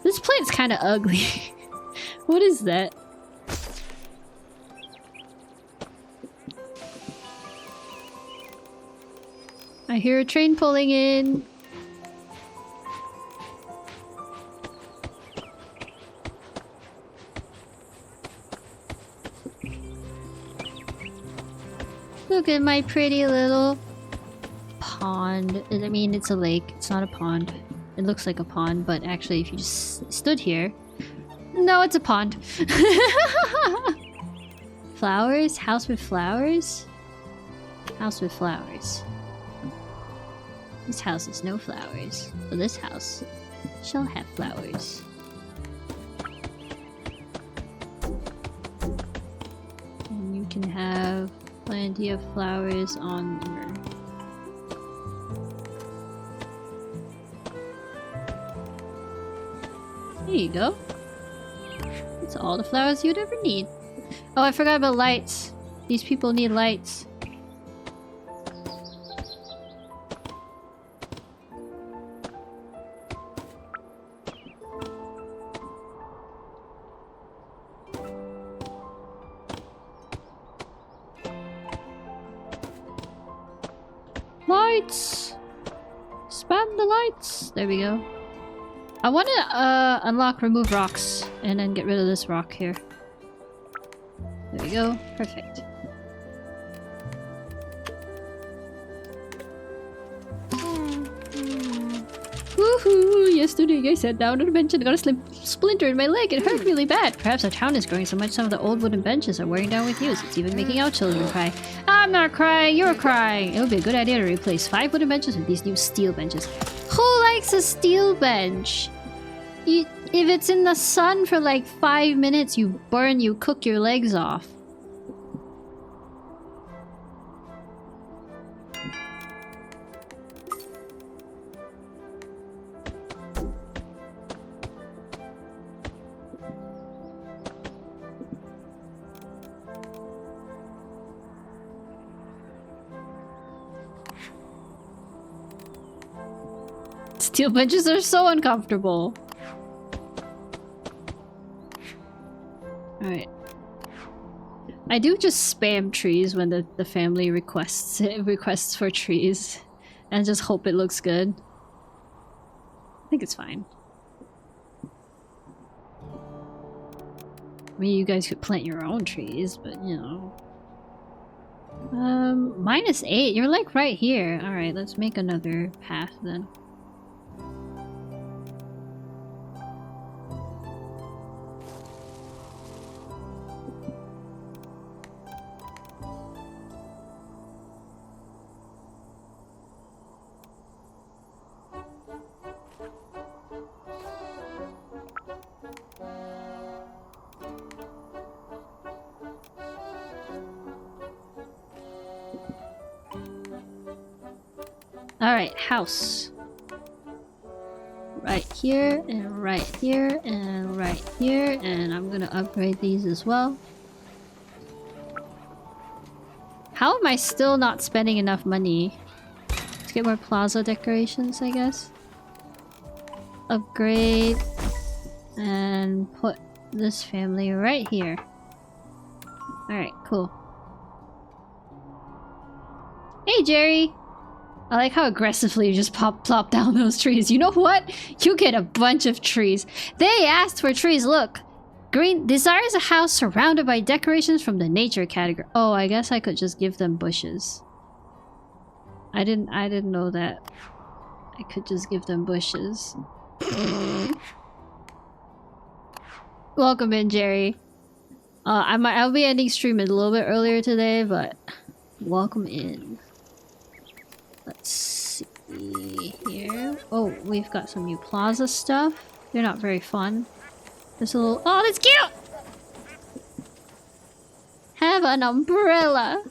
This plant's kind of ugly. What is that? I hear a train pulling in. Look at my pretty little pond. I mean, it's a lake. It's not a pond. It looks like a pond, but actually, if you just stood here... No, it's a pond. Flowers? House with flowers? House with flowers. This house has no flowers, but this house shall have flowers. And you can have plenty of flowers on your... There you go. That's all the flowers you'd ever need. Oh, I forgot about lights. These people need lights. Lights! Spam the lights! There we go. I want to unlock remove rocks and then get rid of this rock here. There we go. Perfect. Woohoo! Yesterday I sat down on a bench and got a splinter in my leg. It hurt really bad. Perhaps our town is growing so much some of the old wooden benches are wearing down with use. It's even making our children cry. I'm not crying, you're crying! It would be a good idea to replace 5 wooden benches with these new steel benches. Who likes a steel bench? If it's in the sun for like 5 minutes, you burn, you cook your legs off. Steel benches are so uncomfortable. Alright. I do just spam trees when the family requests for trees. And just hope it looks good. I think it's fine. I mean, you guys could plant your own trees, but you know. -8. You're like right here. Alright, let's make another path then. Alright, house. Right here, and right here, and right here, and I'm gonna upgrade these as well. How am I still not spending enough money? Let's get more plaza decorations, I guess. Upgrade. And put this family right here. Alright, cool. Hey, Jerry! I like how aggressively you just plop down those trees. You know what? You get a bunch of trees. They asked for trees, look! Green desires a house surrounded by decorations from the nature category. Oh, I guess I could just give them bushes. I didn't know that. I could just give them bushes. Welcome in, Jerry. I'll be ending stream a little bit earlier today, but welcome in. Let's see here. Oh, we've got some new plaza stuff. They're not very fun. There's a little— oh, that's cute! Have an umbrella!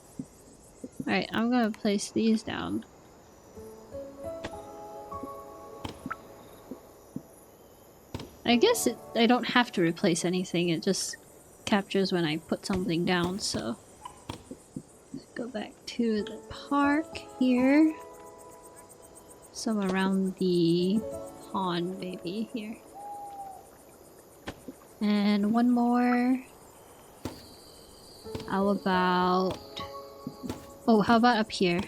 Alright, I'm gonna place these down. I guess I don't have to replace anything, it just captures when I put something down, so... let's go back to the park here. Some around the pond, maybe, here. And one more. How about... oh, how about up here?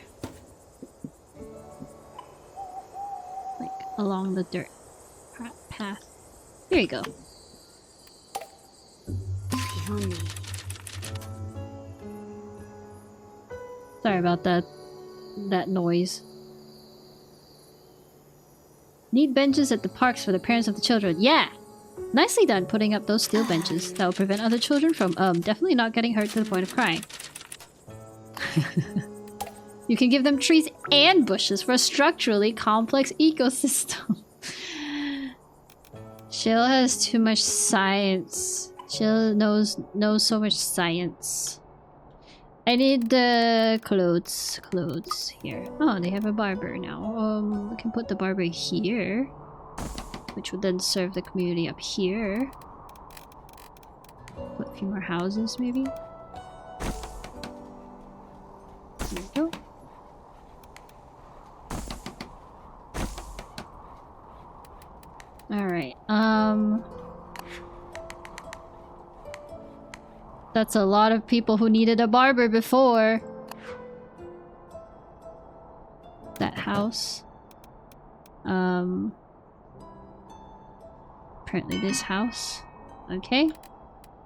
Like, along the dirt path. Here you go. Yummy. Sorry about that noise. Need benches at the parks for the parents of the children. Yeah! Nicely done putting up those steel benches. That will prevent other children from, definitely not getting hurt to the point of crying. You can give them trees and bushes for a structurally complex ecosystem. Shill has too much science. Shill knows so much science. I need the clothes here. Oh, they have a barber now. We can put the barber here, which would then serve the community up here. Put a few more houses, maybe. There we go. Alright, that's a lot of people who needed a barber before. That house. Apparently this house. Okay.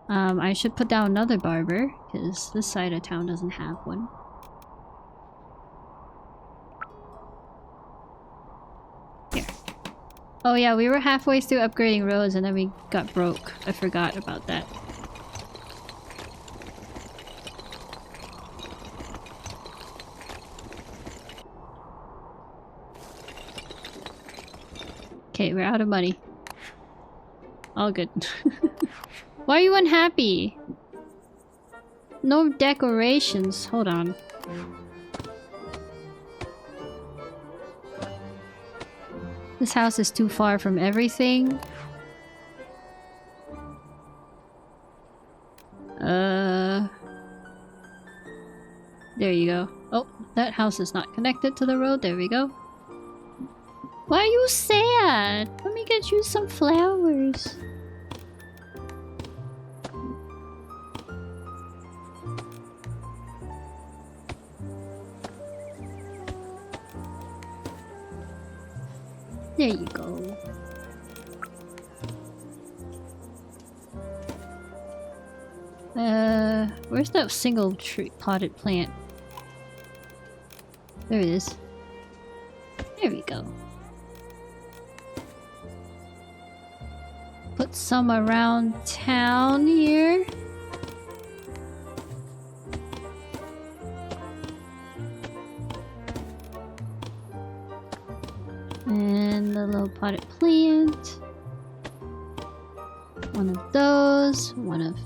I should put down another barber, because this side of town doesn't have one. Here. Oh yeah, we were halfway through upgrading roads and then we got broke. I forgot about that. Okay, we're out of money. All good. Why are you unhappy? No decorations. Hold on. This house is too far from everything. There you go. Oh, that house is not connected to the road. There we go. Why are you sad? Let me get you some flowers. There you go. Where's that single tree potted plant? There it is. There we go. Put some around town here. And the little potted plant. One of those. One of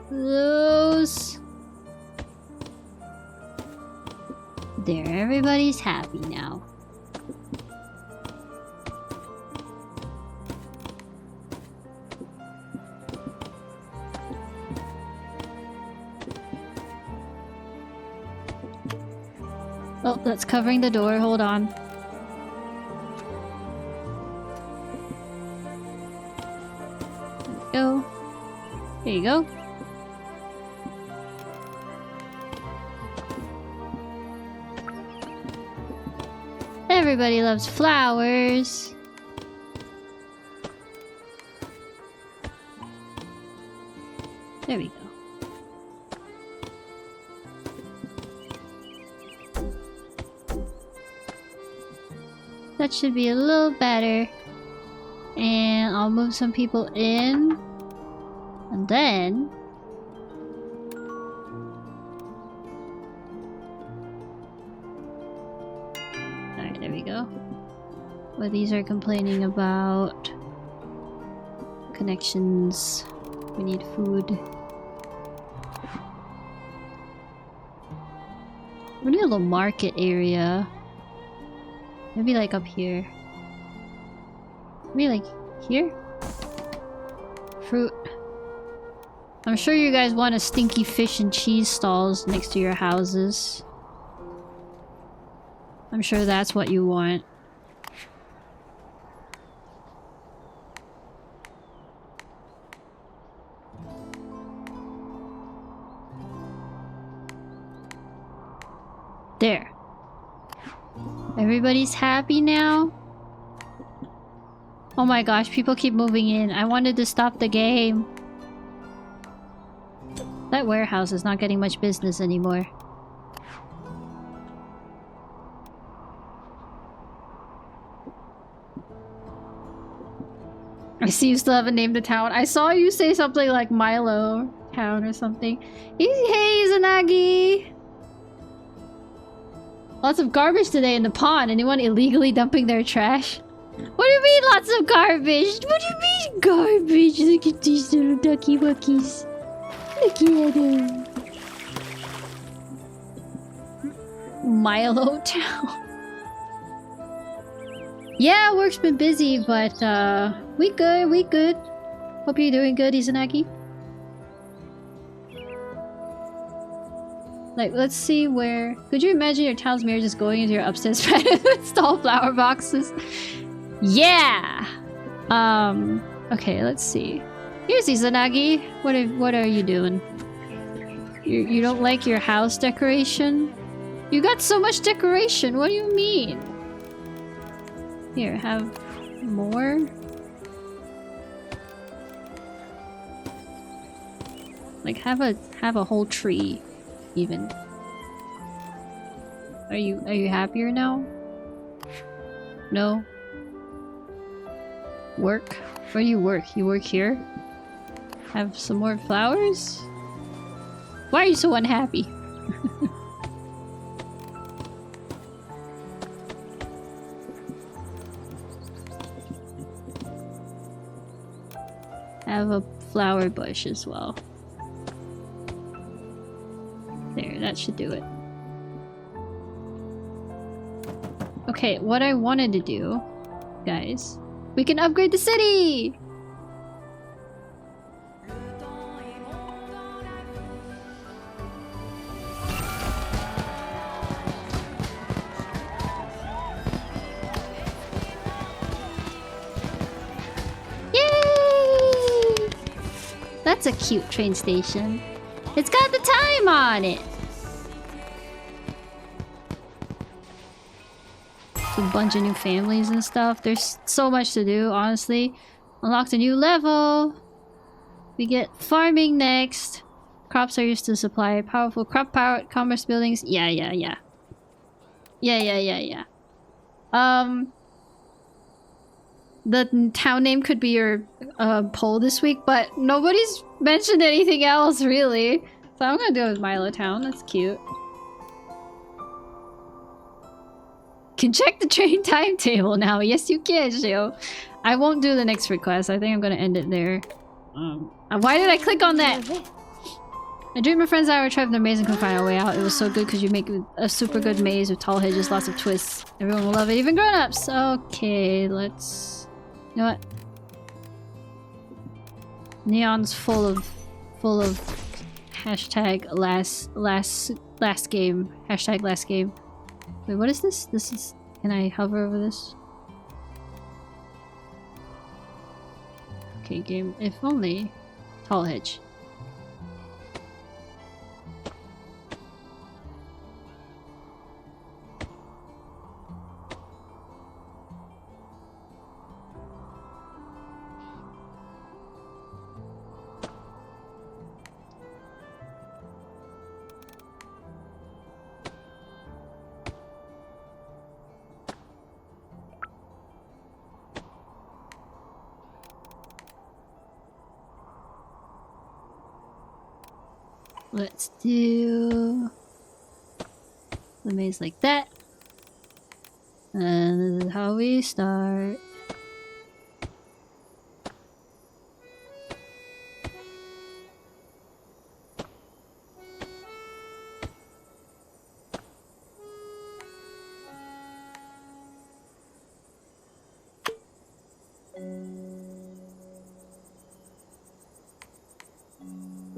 those. There, everybody's happy now. Oh, that's covering the door. Hold on. There we go. There you go. Everybody loves flowers. There we go. That should be a little better. And I'll move some people in. And then... Alright, there we go. But these are complaining about connections. We need food. We need a little market area. Maybe like up here. Maybe like here? Fruit. I'm sure you guys want a stinky fish and cheese stalls next to your houses. I'm sure that's what you want. There. Everybody's happy now? Oh my gosh, people keep moving in. I wanted to stop the game. That warehouse is not getting much business anymore. I see you still haven't named the town. I saw you say something like Milo Town or something. Hey, Izanagi! Lots of garbage today in the pond. Anyone illegally dumping their trash? What do you mean lots of garbage? What do you mean garbage? Look at these little ducky wuckies. Look at them. Milo Town. Yeah, work's been busy, but we good, we good. Hope you're doing good, Izanagi. Like, let's see where... Could you imagine your town's mayor just going into your upstairs trying to install flower boxes? Yeah! Okay, let's see. Here's Izanagi. What are you doing? You don't like your house decoration? You got so much decoration, what do you mean? Here, have more? Like, have a whole tree. Even. Are you happier now? No? Work? Where do you work? You work here? Have some more flowers? Why are you so unhappy? Have a flower bush as well. There, that should do it. Okay, what I wanted to do, guys, we can upgrade the city! That's a cute train station. It's got the time on it. A bunch of new families and stuff. There's so much to do, honestly. Unlocked a new level. We get farming next. Crops are used to supply powerful crop-powered commerce buildings. Yeah. The town name could be your poll this week, but nobody's mentioned anything else, really. So I'm gonna do it with Milo Town. That's cute. Can check the train timetable now. Yes, you can, Shio. I won't do the next request. I think I'm gonna end it there. Why did I click on that? I dreamed my friends and I were trapped in the maze and couldn't find our way out. It was so good because you make a super good maze with tall hedges, lots of twists. Everyone will love it, even grown-ups. Okay, let's... You know what? Neon's full of hashtag last game. Hashtag last game. Wait, what is this? This is... Can I hover over this? Okay, game. If only. Tall hedge. Let's do the maze like that. And this is how we start.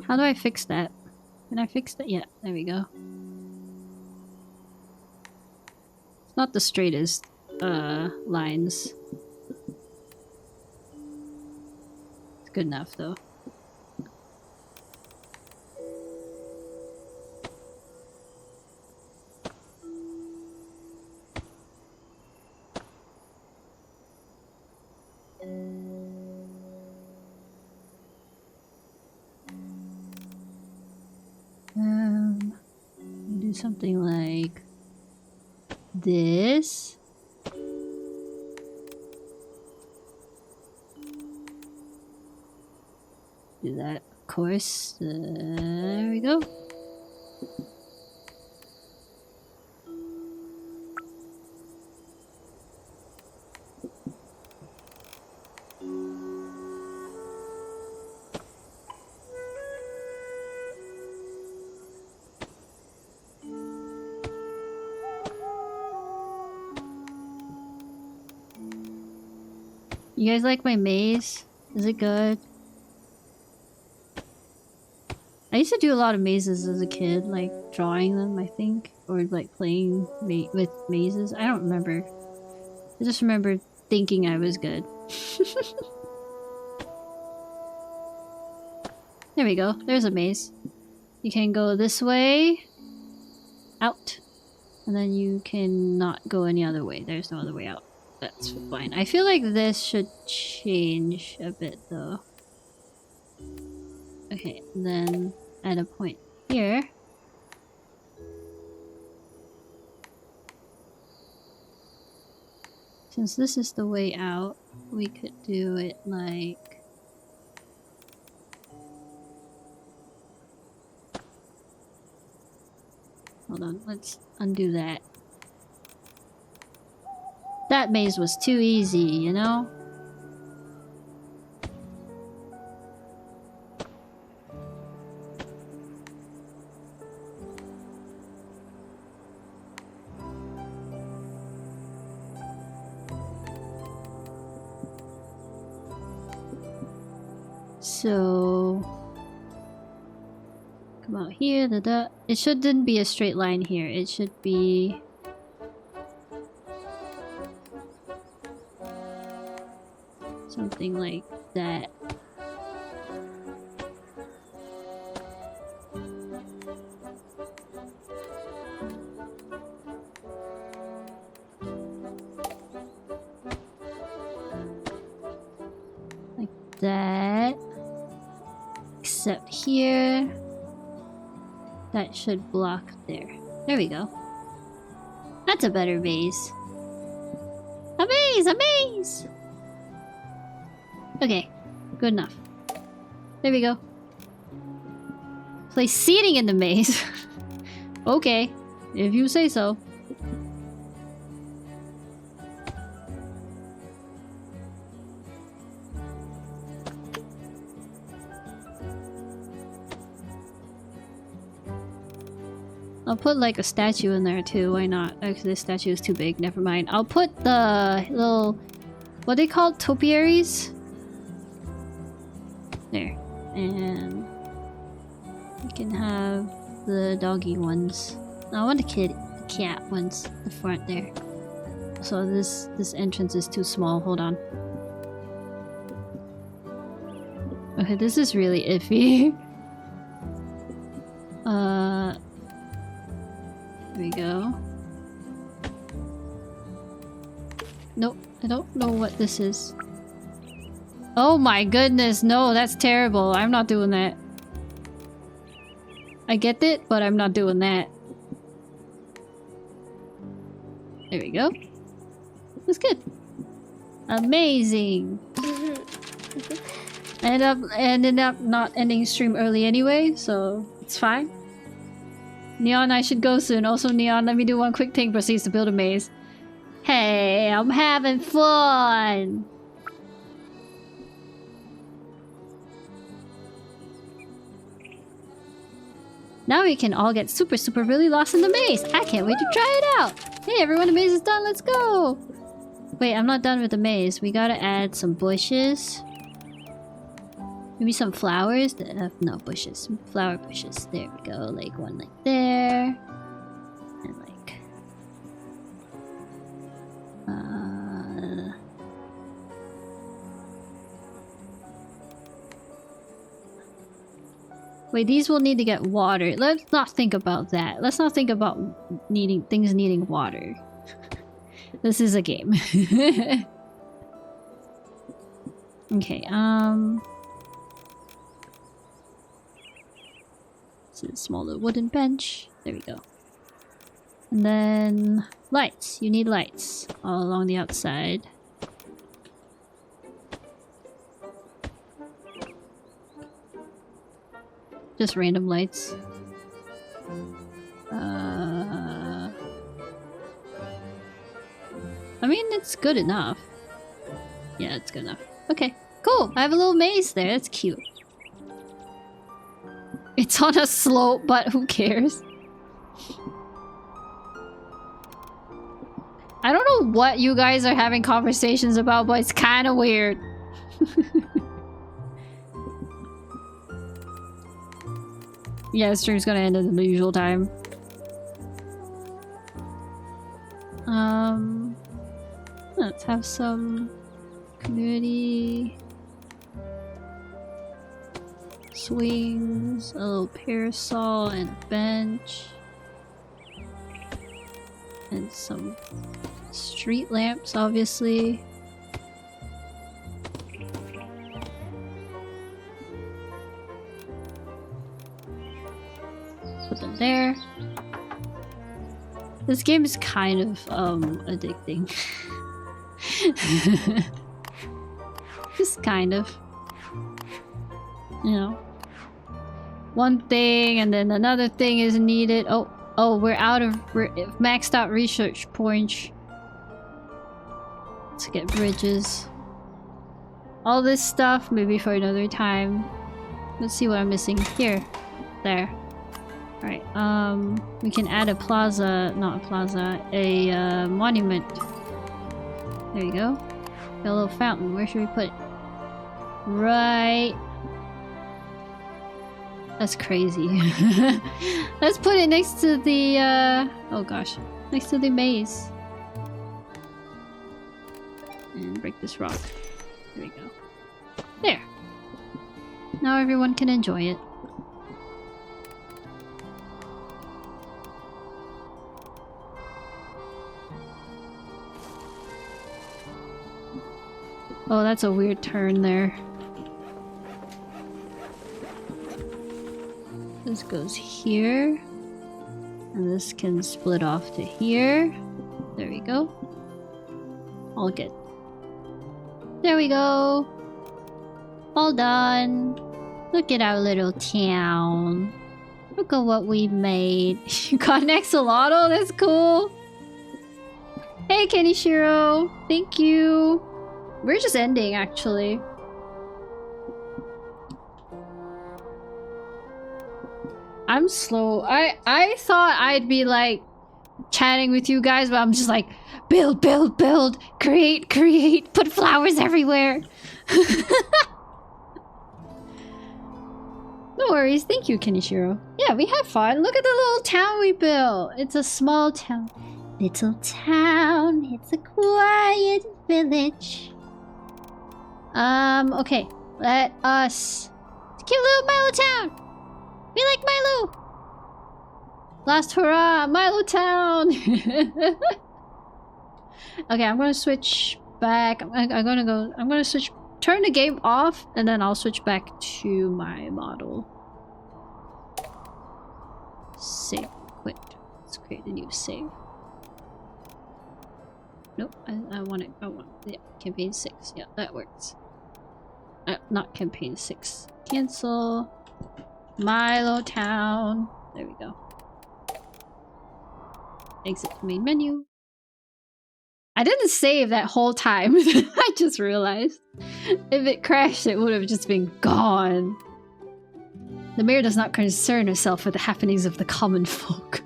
How do I fix that? Can I fix that? Yeah, there we go. It's not the straightest lines. It's good enough though. Do something like this. Do that, of course. There we go. You guys like my maze? Is it good? I used to do a lot of mazes as a kid, like drawing them, I think, or like playing with mazes. I don't remember. I just remember thinking I was good. There we go. There's a maze. You can go this way, out, and then you cannot go any other way. There's no other way out. That's fine. I feel like this should change a bit though. Okay, then at a point here. Since this is the way out, we could do it like... Hold on, let's undo that. That maze was too easy, you know? So... Come out here, it shouldn't be a straight line here. It should be... something like that. that. Except here. That should block there. There we go. That's a better maze. A maze! A maze! Okay. Good enough. There we go. Place seating in the maze. Okay. If you say so. I'll put like a statue in there too, why not? Actually, this statue is too big, never mind. I'll put the little... what are they called? Topiaries? There. And... we can have the doggy ones. No, I want the cat ones. The front there. So this entrance is too small, hold on. Okay, this is really iffy. There we go. Nope, I don't know what this is. Oh my goodness, no, that's terrible. I'm not doing that. I get it, but I'm not doing that. There we go. That's good. Amazing. I ended up not ending stream early anyway, so it's fine. Neon, I should go soon. Also, Neon, let me do one quick thing. Proceeds to build a maze. Hey, I'm having fun! Now we can all get super really lost in the maze. I can't wait to try it out. Hey everyone, the maze is done. Let's go. Wait, I'm not done with the maze. We gotta add some bushes. Maybe some flowers? No, bushes. Some flower bushes. There we go. Like one like there. And like... wait, these will need to get water. Let's not think about that. Let's not think about things needing water. This is a game. Okay, it's a small little wooden bench. There we go. And then lights. You need lights all along the outside. Just random lights. I mean, it's good enough. Yeah, it's good enough. Okay, cool. I have a little maze there. That's cute. It's on a slope, but who cares? I don't know what you guys are having conversations about, but it's kind of weird. Yeah, stream's gonna end at the usual time. Let's have some community swings, a little parasol and a bench, and some street lamps, obviously. Put them there. This game is kind of addicting. Just kind of. You know. One thing and then another thing is needed. Oh, we're maxed out research points. Let's get bridges. All this stuff maybe for another time. Let's see what I'm missing here. There. Alright, we can add a plaza, not a plaza, a monument. There you go. Got a little fountain. Where should we put it? Right. That's crazy. Let's put it next to the, oh gosh. Next to the maze. And break this rock. There we go. There. Now everyone can enjoy it. Oh, that's a weird turn there. This goes here. And this can split off to here. There we go. All good. There we go. All done. Look at our little town. Look at what we made. You got an axolotl? That's cool. Hey, Kenishiro. Thank you. We're just ending, actually. I'm slow. I thought I'd be like chatting with you guys, but I'm just like build, build, build, create, create, put flowers everywhere. No worries. Thank you, Kenishiro. Yeah, we had fun. Look at the little town we built. It's a small town. Little town. It's a quiet village. Okay. Let us... It's a cute little Milo town. We like Milo. Last hurrah, Milo town. Okay, I'm gonna switch back. I'm gonna switch... Turn the game off, and then I'll switch back to my model. Save. Quit. Let's create a new save. Nope, I want it. I want... Yeah, campaign 6. Yeah, that works. Not campaign 6. Cancel. Milo Town. There we go. Exit the main menu. I didn't save that whole time. I just realized. If it crashed, it would have just been gone. The mayor does not concern herself with the happenings of the common folk.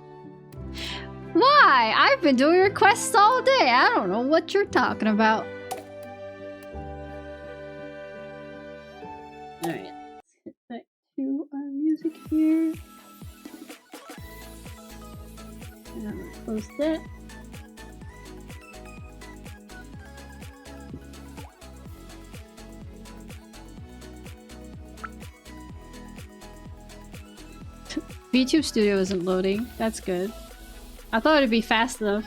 Why? I've been doing requests all day. I don't know what you're talking about. Alright, let's get back to our music here. And I'm gonna close that. VTube Studio isn't loading. That's good. I thought it'd be fast enough.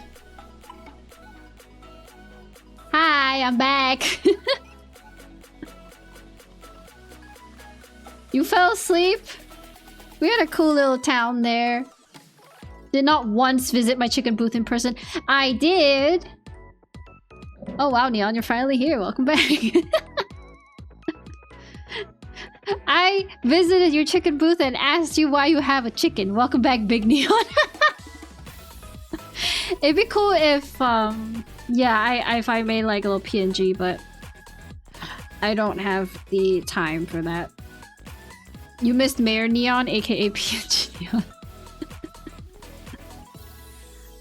Hi, I'm back. You fell asleep? We had a cool little town there. Did not once visit my chicken booth in person. I did. Oh wow, Neon, you're finally here. Welcome back. I visited your chicken booth and asked you why you have a chicken. Welcome back, Big Neon. It'd be cool if, yeah, if I made like a little PNG, but I don't have the time for that. You missed Mayor Neon, aka PNG Neon.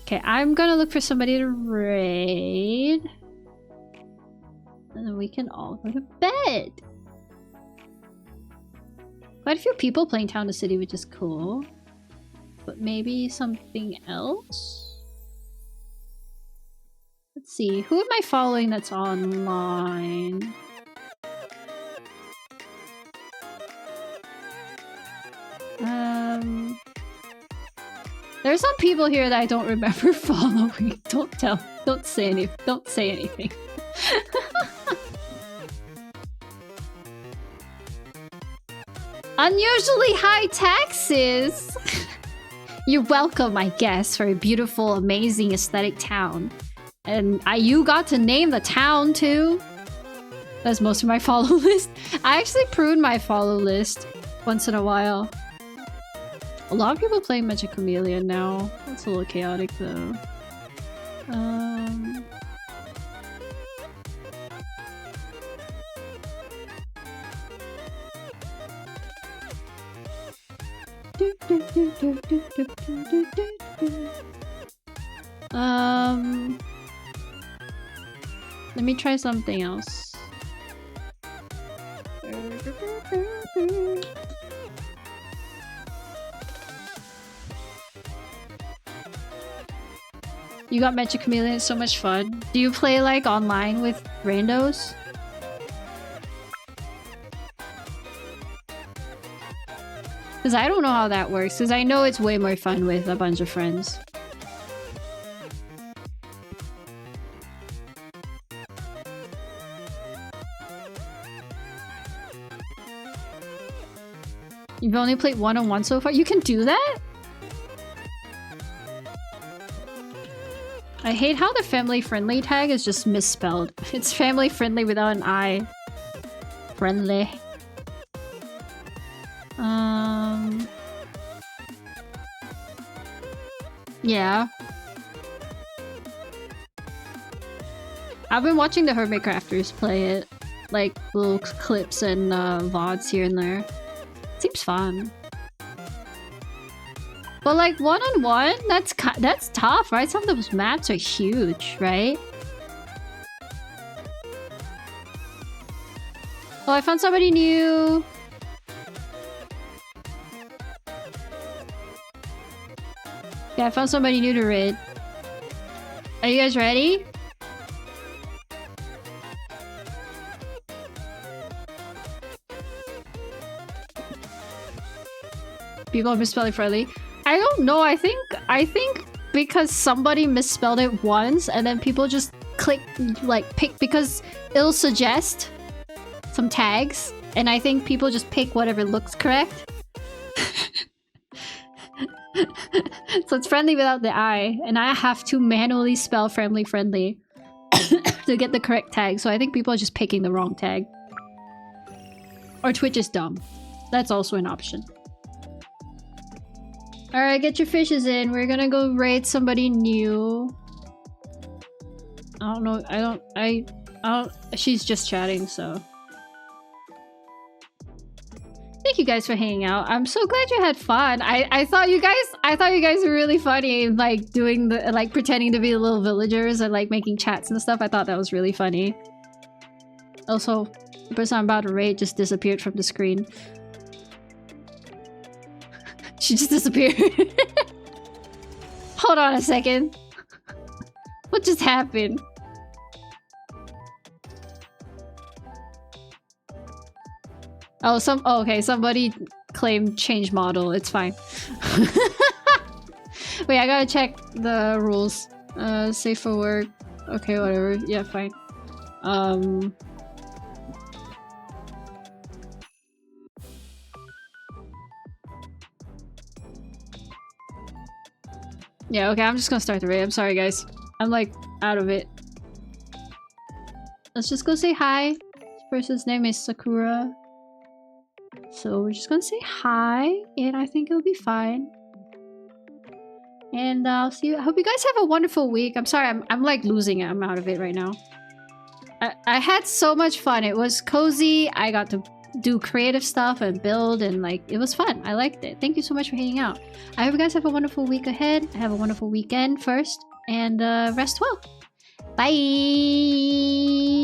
Okay, I'm gonna look for somebody to raid. And then we can all go to bed. Quite a few people playing Town to City, which is cool. But maybe something else? Let's see. Who am I following that's online? There's some people here that I don't remember following. Don't say anything. Unusually high taxes! You're welcome, I guess, for a beautiful, amazing, aesthetic town. And you got to name the town, too? That's most of my follow list. I actually prune my follow list once in a while. A lot of people playing Magic Chameleon now. That's a little chaotic, though. Let me try something else. You got Magic Chameleon, it's so much fun. Do you play like online with randos? Because I don't know how that works, because I know it's way more fun with a bunch of friends. You've only played one-on-one so far? You can do that? I hate how the family-friendly tag is just misspelled. It's family-friendly without an I. Friendly. Yeah. I've been watching the Hermit Crafters play it. Like, little clips and VODs here and there. Seems fun. But like, one-on-one? That's tough, right? Some of those maps are huge, right? Oh, I found somebody new! Yeah, I found somebody new to raid. Are you guys ready? People are misspelling friendly. I don't know. I think because somebody misspelled it once and then people just click like pick because it'll suggest some tags and I think people just pick whatever looks correct. So it's friendly without the I and I have to manually spell friendly to get the correct tag. So I think people are just picking the wrong tag. Or Twitch is dumb. That's also an option. Alright, get your fishes in. We're gonna go raid somebody new. I don't know. I don't. She's just chatting, so. Thank you guys for hanging out. I'm so glad you had fun. I thought you guys were really funny, like doing the like pretending to be the little villagers and like making chats and stuff. I thought that was really funny. Also, the person I'm about to raid just disappeared from the screen. She just disappeared. Hold on a second. What just happened? Oh, okay, somebody claimed change model. It's fine. Wait, I gotta check the rules. Safe for work. Okay, whatever. Yeah, fine. Yeah, okay, I'm just gonna start the raid. I'm sorry, guys. I'm, like, out of it. Let's just go say hi. This person's name is Sakura. So we're just gonna say hi, and I think it'll be fine. And I'll see you. I hope you guys have a wonderful week. I'm sorry, I'm like losing it. I'm out of it right now. I had so much fun. It was cozy. I got to do creative stuff and build and like it was fun. I liked it. Thank you so much for hanging out. I hope you guys have a wonderful week ahead. Have a wonderful weekend first and rest well. Bye.